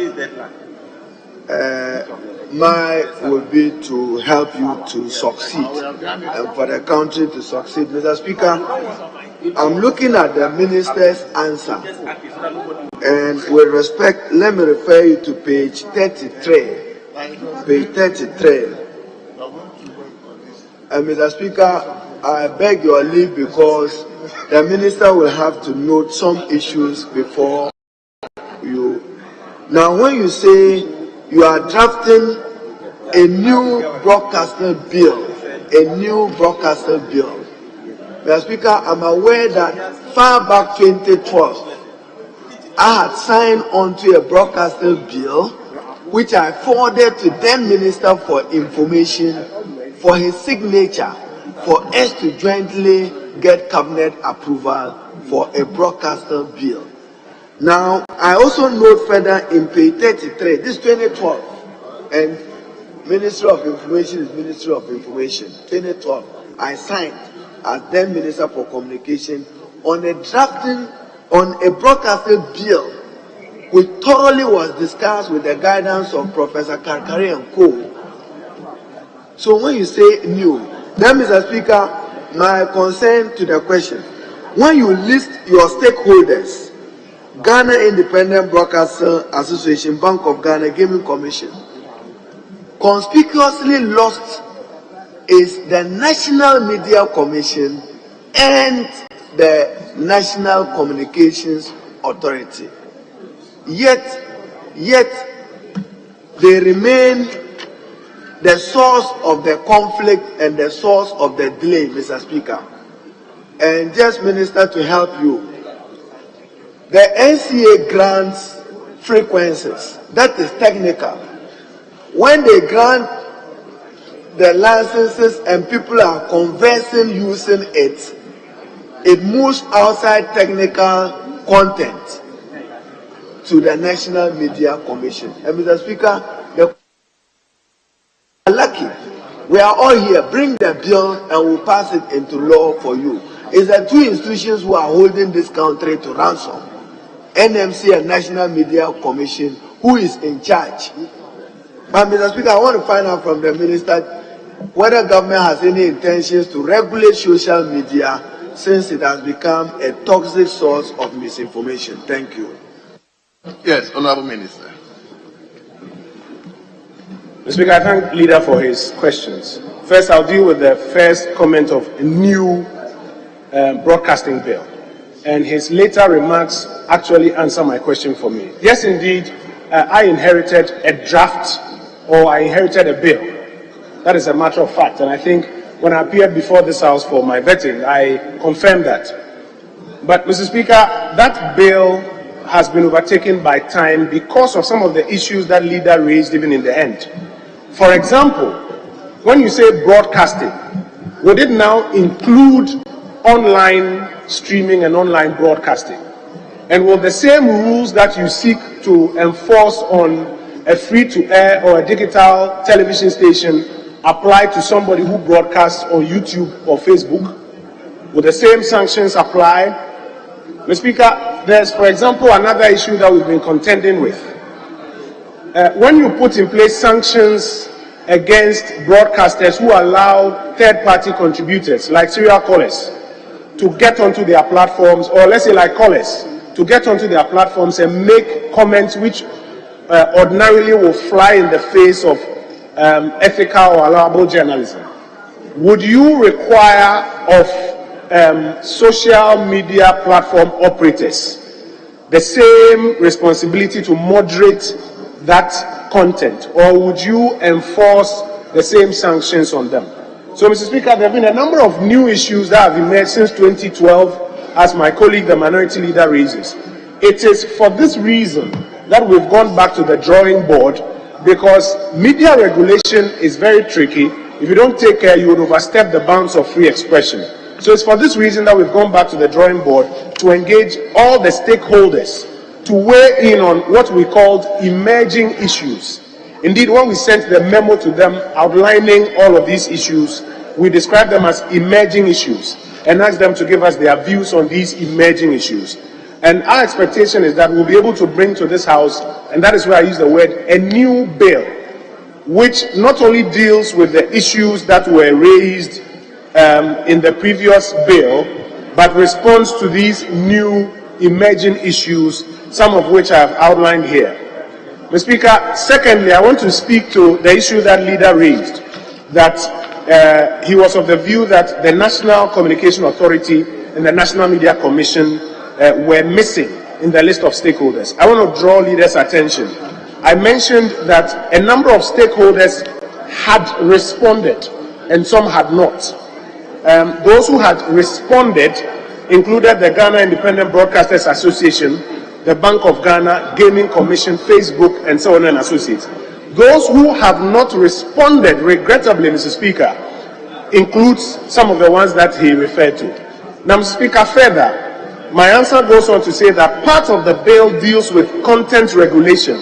mine would be to help you to succeed and for the country to succeed. Mr. Speaker, I'm looking at the minister's answer, and with respect, let me refer you to page 33. Page 33. And Mr. Speaker, I beg your leave because the minister will have to note some issues before you. Now, when you say you are drafting a new broadcasting bill, Mr. Speaker, I'm aware that far back 2012, I had signed onto a broadcasting bill which I forwarded to then Minister for Information for his signature for us to jointly get cabinet approval for a broadcaster bill. Now, I also note further in page 33, this 2012, and Ministry of Information is Ministry of Information, 2012, I signed as then Minister for Communication on a drafting on a broadcaster bill which thoroughly was discussed with the guidance of Professor Karkari and Co. So when you say new, then Mr. Speaker, my concern to the question, when you list your stakeholders, Ghana Independent Broadcaster Association, Bank of Ghana, Gaming Commission, conspicuously lost is the National Media Commission and the National Communications Authority. Yet they remain the source of the conflict and the source of the delay, Mr. Speaker. And just, Minister, to help you, the NCA grants frequencies. That is technical. When they grant the licenses and people are conversing using it, it moves outside technical content to the National Media Commission. And Mr. Speaker, lucky. We are all here. Bring the bill and we'll pass it into law for you. It's the two institutions who are holding this country to ransom. NMC and National Media Commission, who is in charge. But Mr. Speaker, I want to find out from the minister whether government has any intentions to regulate social media since it has become a toxic source of misinformation. Thank you. Yes, Honourable Minister. Mr. Speaker, I thank leader for his questions. First, I'll deal with the first comment of a new broadcasting bill. And his later remarks actually answer my question for me. Yes, indeed, I inherited a draft, or I inherited a bill. That is a matter of fact. And I think when I appeared before this House for my vetting, I confirmed that. But, Mr. Speaker, that bill has been overtaken by time because of some of the issues that leader raised even in the end. For example, when you say broadcasting, would it now include online streaming and online broadcasting? And will the same rules that you seek to enforce on a free-to-air or a digital television station apply to somebody who broadcasts on YouTube or Facebook? Will the same sanctions apply? Mr. Speaker, there's, for example, another issue that we've been contending with. When you put in place sanctions against broadcasters who allow third-party contributors, like serial callers, to get onto their platforms, or let's say like callers, to get onto their platforms and make comments which ordinarily will fly in the face of ethical or allowable journalism, would you require of social media platform operators the same responsibility to moderate that content, or would you enforce the same sanctions on them? So, Mr. Speaker, there have been a number of new issues that have emerged since 2012, as my colleague, the minority leader, raises. It is for this reason that we've gone back to the drawing board, because media regulation is very tricky. If you don't take care, you would overstep the bounds of free expression. So it's for this reason that we've gone back to the drawing board to engage all the stakeholders to weigh in on what we called emerging issues. Indeed, when we sent the memo to them outlining all of these issues, we described them as emerging issues and asked them to give us their views on these emerging issues. And our expectation is that we'll be able to bring to this House, and that is where I use the word, a new bill, which not only deals with the issues that were raised in the previous bill, but responds to these new emerging issues, some of which I have outlined here. Mr. Speaker, secondly, I want to speak to the issue that leader raised, that he was of the view that the National Communication Authority and the National Media Commission were missing in the list of stakeholders. I want to draw leaders' attention. I mentioned that a number of stakeholders had responded and some had not. Those who had responded included the Ghana Independent Broadcasters Association, the Bank of Ghana, Gaming Commission, Facebook, and so on and associates. Those who have not responded, regrettably, Mr. Speaker, includes some of the ones that he referred to. Now, Mr. Speaker, further, my answer goes on to say that part of the bill deals with content regulation,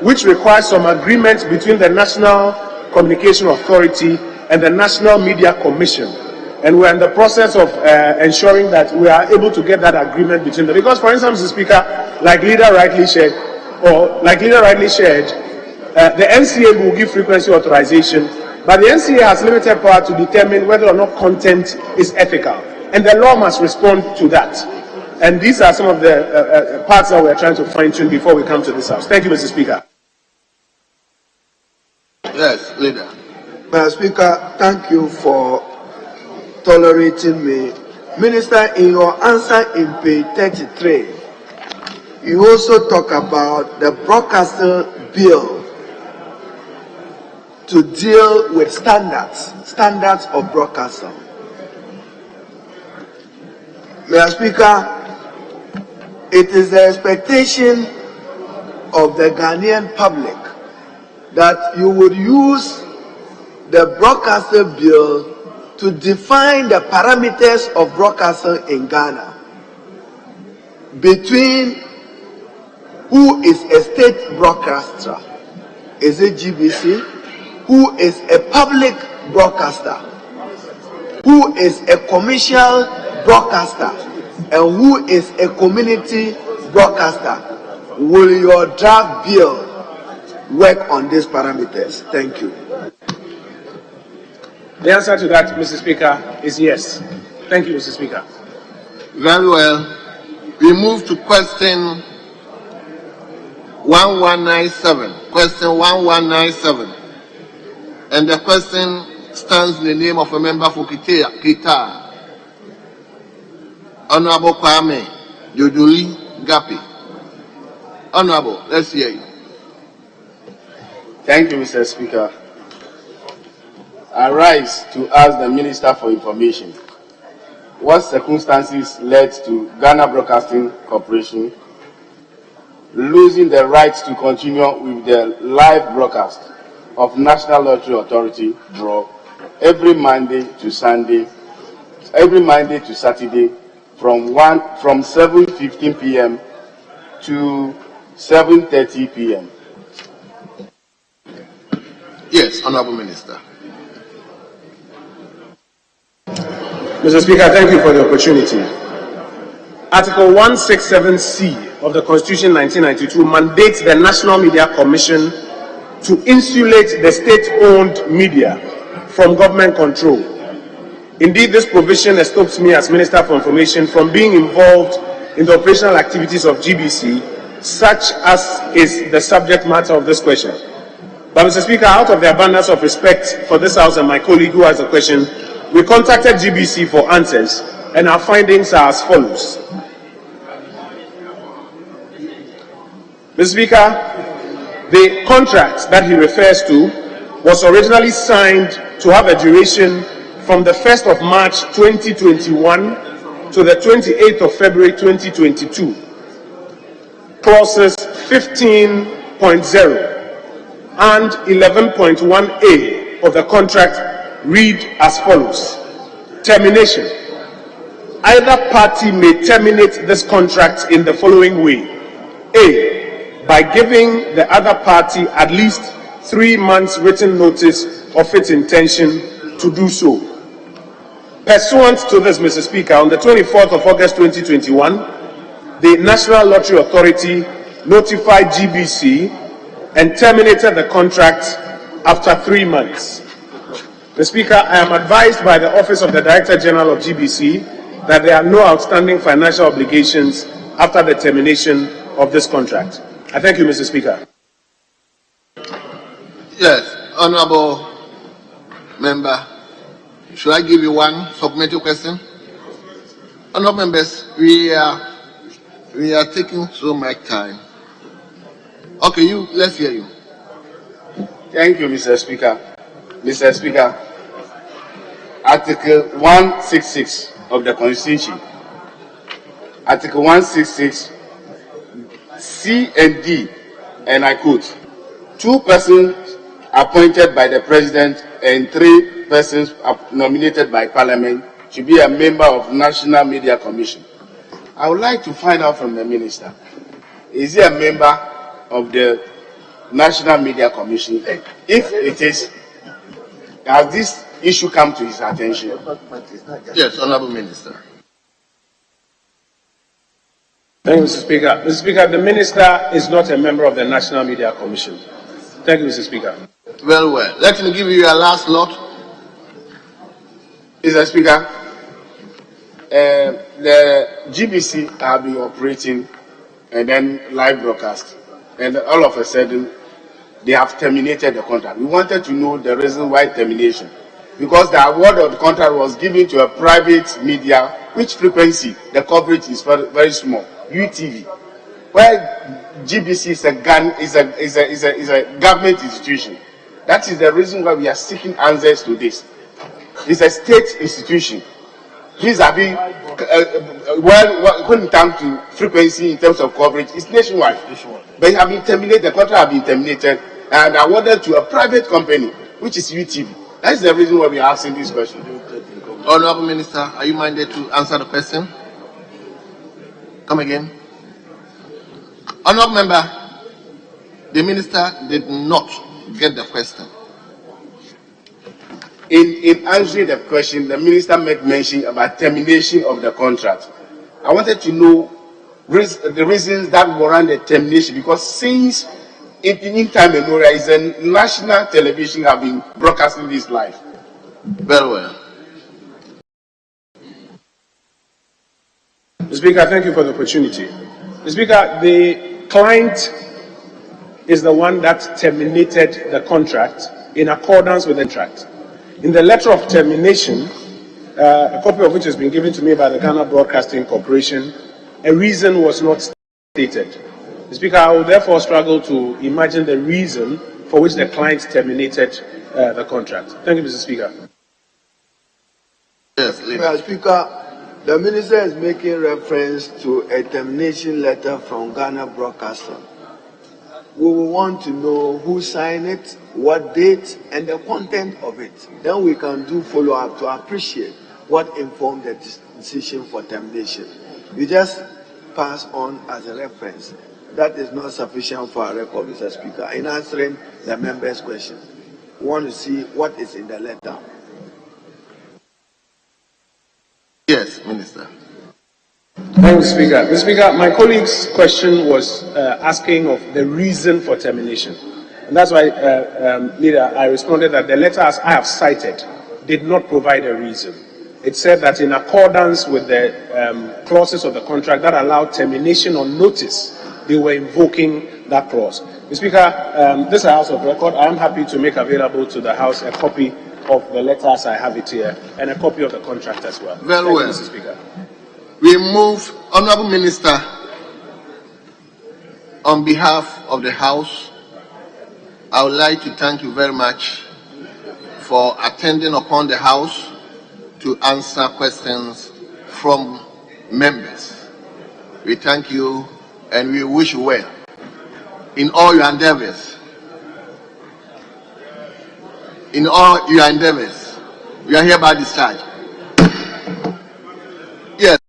which requires some agreement between the National Communication Authority and the National Media Commission. And we're in the process of ensuring that we are able to get that agreement between them. Because, for instance, Mr. Speaker, like leader rightly shared, the NCA will give frequency authorization, but the NCA has limited power to determine whether or not content is ethical. And the law must respond to that. And these are some of the parts that we're trying to fine-tune before we come to this House. Thank you, Mr. Speaker. Yes, leader. Mr. Speaker, thank you for tolerating me. Minister, in your answer in page 33, you also talk about the broadcaster bill to deal with standards of broadcasting. Mr. Speaker, it is the expectation of the Ghanaian public that you would use the broadcaster bill to define the parameters of broadcasting in Ghana between who is a state broadcaster, is it GBC, who is a public broadcaster, who is a commercial broadcaster, and who is a community broadcaster. Will your draft bill work on these parameters? Thank you. The answer to that, Mr. Speaker, is yes. Thank you, Mr. Speaker. Very well. We move to question 1197. Question 1197. And the question stands in the name of a member for Kita. Honorable Kwame Joduli Gapi. Honorable, let's hear you. Thank you, Mr. Speaker. I rise to ask the Minister for Information. What circumstances led to Ghana Broadcasting Corporation losing the right to continue with the live broadcast of National Lottery Authority draw every Monday to Saturday from 7:15 p.m. to 7:30 p.m. Yes, Honorable Minister. Mr. Speaker, thank you for the opportunity. Article 167C of the Constitution 1992 mandates the National Media Commission to insulate the state-owned media from government control. Indeed, this provision estops me as Minister for Information from being involved in the operational activities of GBC, such as is the subject matter of this question. But, Mr. Speaker, out of the abundance of respect for this House and my colleague who has the question, we contacted GBC for answers, and our findings are as follows. Mr. Speaker, the contract that he refers to was originally signed to have a duration from the 1st of March 2021 to the 28th of February 2022. Clauses 15.0 and 11.1a of the contract read as follows. Termination. Either party may terminate this contract in the following way. A. By giving the other party at least 3 months written notice of its intention to do so. Pursuant to this, Mr. Speaker, on the 24th of August 2021, the National Lottery Authority notified GBC and terminated the contract after 3 months. Mr. Speaker, I am advised by the Office of the Director General of GBC that there are no outstanding financial obligations after the termination of this contract. I thank you, Mr. Speaker. Yes, Honorable Member. Should I give you one supplementary question? Honorable members, we are taking so much time. Okay, let's hear you. Thank you, Mr. Speaker. Mr. Speaker, Article 166 of the Constitution. Article 166 C and D, and I quote, 2 persons appointed by the President and 3 persons nominated by Parliament should be a member of National Media Commission. I would like to find out from the Minister, is he a member of the National Media Commission? If it is, has this issue come to his attention? Yes, Honorable Minister. Thank you, Mr. Speaker. Mr. Speaker, the Minister is not a member of the National Media Commission. Thank you, Mr. Speaker. Well. Let me give you your last lot. Mr. Speaker, the GBC have been operating and then live broadcast, and all of a sudden they have terminated the contract. We wanted to know the reason why termination, because the award of the contract was given to a private media, which frequency the coverage is very, very small, UTV, where GBC is a government institution. That is the reason why we are seeking answers to this. It's a state institution. Please have been when it comes to frequency in terms of coverage, it's nationwide. But it have been terminated, the contract have been terminated and awarded to a private company, which is UTV. That's the reason why we are asking this question. Honorable Minister, are you minded to answer the question? Come again. Honorable Member, the Minister did not get the question. In answering the question, the Minister made mention about termination of the contract. I wanted to know the reasons that warrant the termination, because since in time memorial, is a national television have been broadcasting this live. Very well. Mr. Speaker, thank you for the opportunity. Mr. Speaker, the client is the one that terminated the contract in accordance with the contract. In the letter of termination, a copy of which has been given to me by the Ghana Broadcasting Corporation, a reason was not stated. Mr. Speaker, I will therefore struggle to imagine the reason for which the client terminated the contract. Thank you, Mr. Speaker. Yes, Mr. Speaker, the Minister is making reference to a termination letter from Ghana Broadcasting. We will want to know who signed it, what date, and the content of it. Then we can do follow-up to appreciate what informed the decision for termination. You just pass on as a reference. That is not sufficient for our record, Mr. Speaker. In answering the member's question, we want to see what is in the letter. Thank you, Speaker. Mr. Speaker, my colleague's question was asking of the reason for termination. And that's why, Leader, I responded that the letters I have cited did not provide a reason. It said that in accordance with the clauses of the contract that allowed termination on notice, they were invoking that clause. Mr. Speaker, this is a House of Record. I am happy to make available to the House a copy of the letters, I have it here, and a copy of the contract as well. Very well. Mr. Speaker. We move, Honorable Minister, on behalf of the House, I would like to thank you very much for attending upon the House to answer questions from members. We thank you and we wish you well in all your endeavors. In all your endeavors, you are hereby discharged. Yes,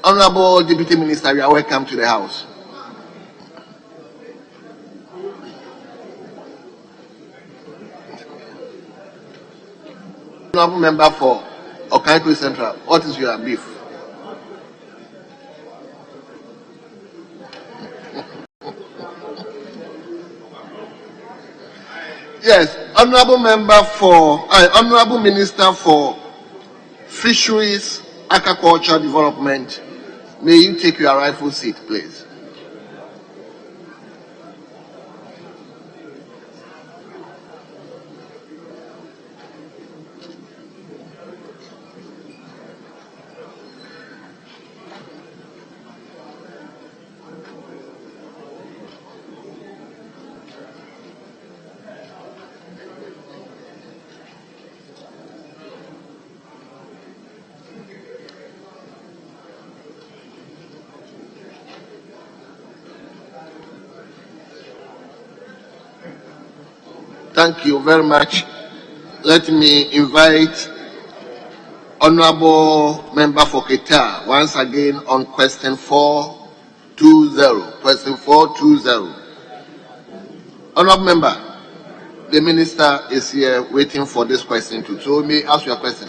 Honorable Deputy Minister, you are welcome to the House. Honorable Member for Okaiko Central, what is your beef? Yes, Honorable Minister for Fisheries, Aquaculture Development, may you take your rightful seat, please. Thank you very much. Let me invite Honorable Member for Keita once again on question 420. Question 420. Honorable Member, the Minister is here waiting for this question too. So may I ask your question?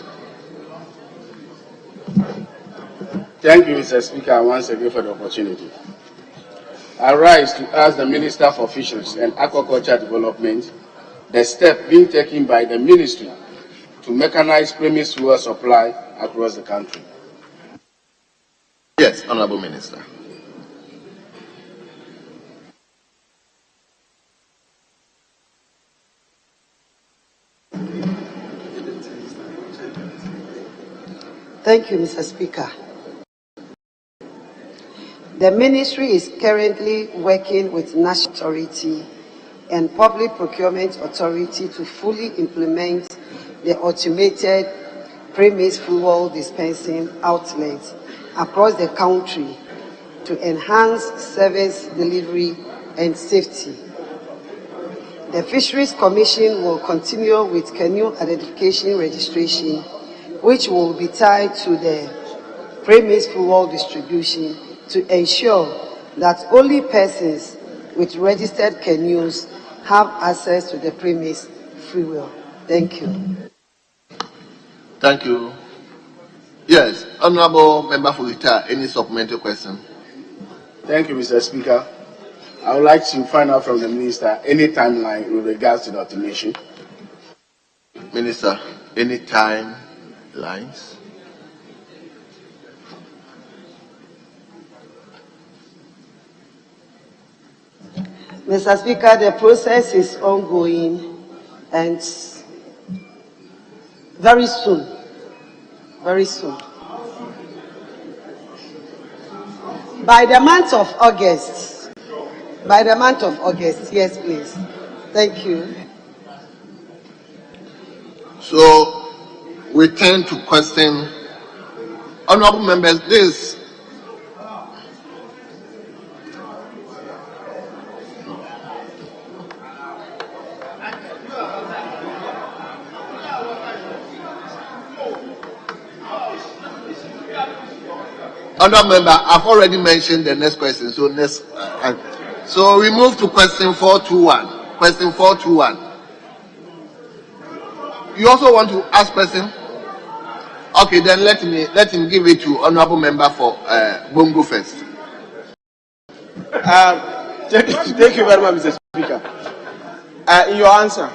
Thank you, Mr. Speaker, once again for the opportunity. I rise to ask the Minister for Fisheries and Aquaculture Development the step being taken by the Ministry to mechanize premise fuel supply across the country. Yes, Honorable Minister. Thank you, Mr. Speaker. The Ministry is currently working with National Authority and Public Procurement Authority to fully implement the automated premise fuel dispensing outlets across the country to enhance service delivery and safety. The Fisheries Commission will continue with canoe identification registration, which will be tied to the premise fuel distribution to ensure that only persons with registered canoes have access to the premise fuel. Thank you. Thank you. Yes, Honorable Member for Keita, any supplementary question? Thank you, Mr. Speaker. I would like to find out from the Minister any timeline with regards to the automation. Minister, any timelines? Mr. Speaker, the process is ongoing and very soon, by the month of August, yes, please. Thank you. So we turn to question. Honorable members, this Honorable Member, I've already mentioned the next question. So next, so we move to question 421. Question 421. You also want to ask question? Okay, then let him give it to honorable member for Bongo first. Thank you very much, Mr. Speaker. In your answer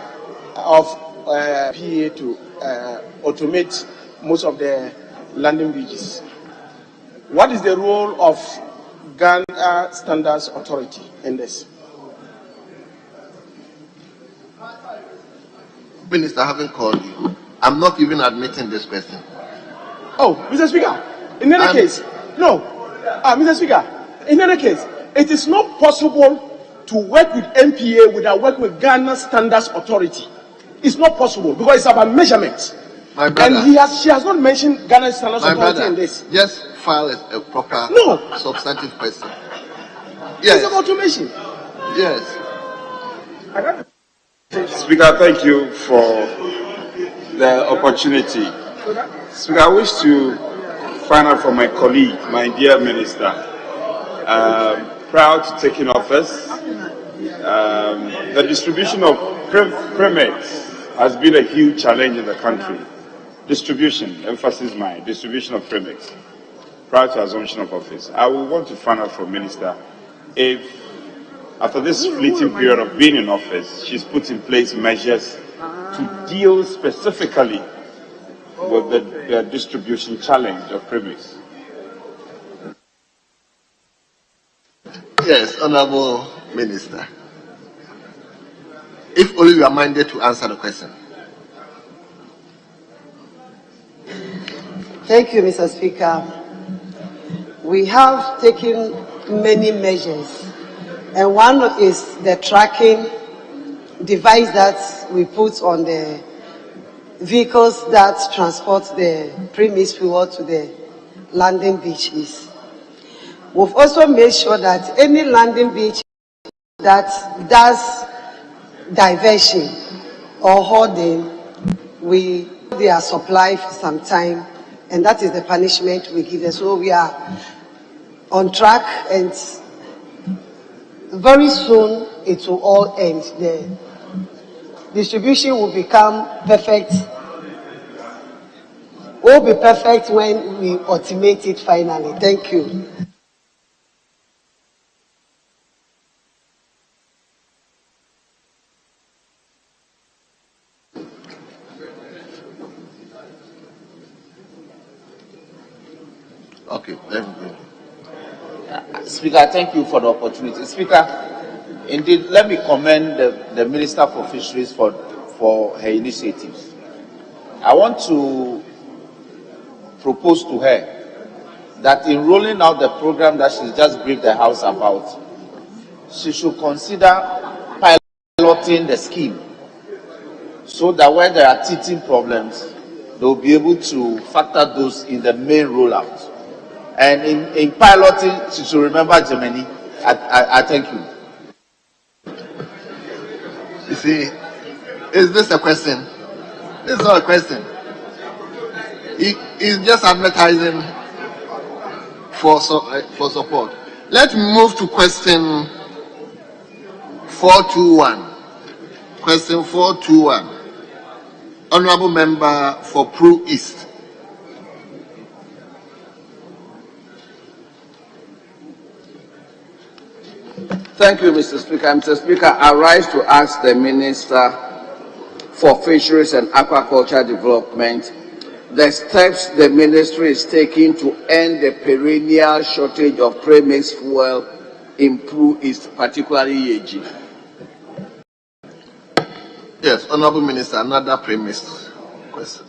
of PA to automate most of the landing bridges, what is the role of Ghana Standards Authority in this? Minister, I haven't called you. I'm not even admitting this question. Oh, Mr. Speaker, in any case, no. Mr. Speaker, in any case, it is not possible to work with MPA without working with Ghana Standards Authority. It's not possible because it's about measurement. My brother, and she has not mentioned Ghana Standards Authority in this. Just file a proper substantive question. Yes. It's about automation. Yes. Speaker, thank you for the opportunity. Speaker, I wish to find out from my colleague, my dear minister, prior to taking office, the distribution of permits has been a huge challenge in the country. Distribution, emphasis my distribution of permits prior to assumption of office. I will want to find out from minister if, after this fleeting period of being in office, she's put in place measures to deal specifically with the distribution challenge of permits. Yes, Honorable Minister. If only you are minded to answer the question. Thank you, Mr. Speaker. We have taken many measures, and one is the tracking device that we put on the vehicles that transport the premise fuel to the landing beaches. We've also made sure that any landing beach that does diversion or hoarding, we do their supply for some time, and that is the punishment we give them. So we are on track, and very soon it will all end. The distribution will become perfect. Will be perfect when we automate it finally. Thank you. Okay, let me go. Speaker, thank you for the opportunity. Speaker, indeed, let me commend the Minister for Fisheries for her initiatives. I want to propose to her that in rolling out the program that she's just briefed the House about, she should consider piloting the scheme so that when there are teething problems, they will be able to factor those in the main rollout. And in piloting, she should remember Germany. I thank you. You see, is this a question? This is not a question. He's just advertising for support. Let's move to question 421. Question 421. Honorable Member for Pro East. Thank you, Mr. Speaker. Mr. Speaker, I rise to ask the Minister for Fisheries and Aquaculture Development the steps the ministry is taking to end the perennial shortage of premixed fuel in Pro East, particularly Yeji. Yes, Honorable Minister, another premixed question.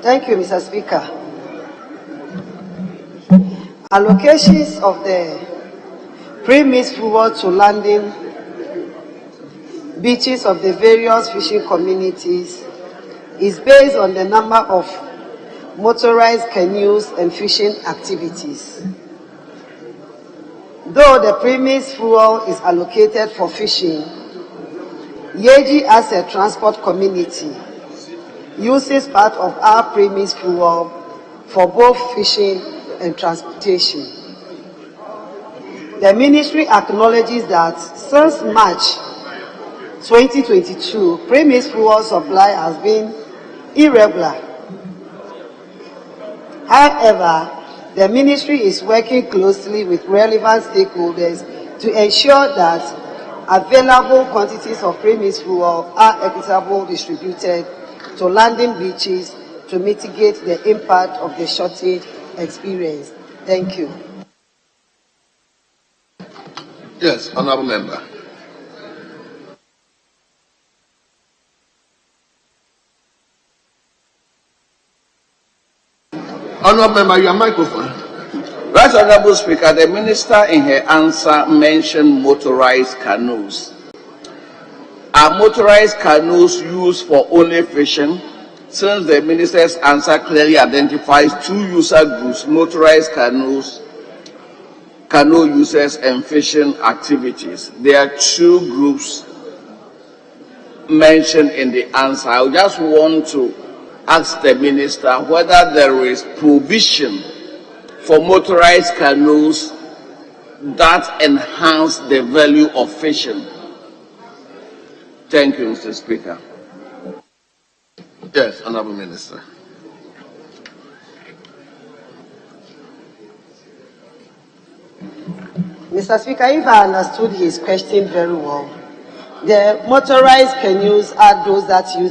Thank you, Mr. Speaker. Allocations of the premise fuel to landing beaches of the various fishing communities is based on the number of motorized canoes and fishing activities. Though the premise fuel is allocated for fishing, Yeji as a transport community uses part of our premise fuel for both fishing and transportation. The ministry acknowledges that since March 2022, premise fuel supply has been irregular. However, the ministry is working closely with relevant stakeholders to ensure that available quantities of premise fuel are equitably distributed to landing beaches to mitigate the impact of the shortage experienced. Thank you. Yes, honorable member. Honorable member, your microphone. Right, Honorable Speaker, the minister in her answer mentioned motorized canoes. Are motorized canoes used for only fishing? Since the minister's answer clearly identifies two user groups, motorized canoes, canoe users, and fishing activities. There are two groups mentioned in the answer. I just want to ask the minister whether there is provision for motorized canoes that enhance the value of fishing. Thank you, Mr. Speaker. Yes, honorable minister. Mr. Speaker, if I understood his question very well, the motorized canoes are those that use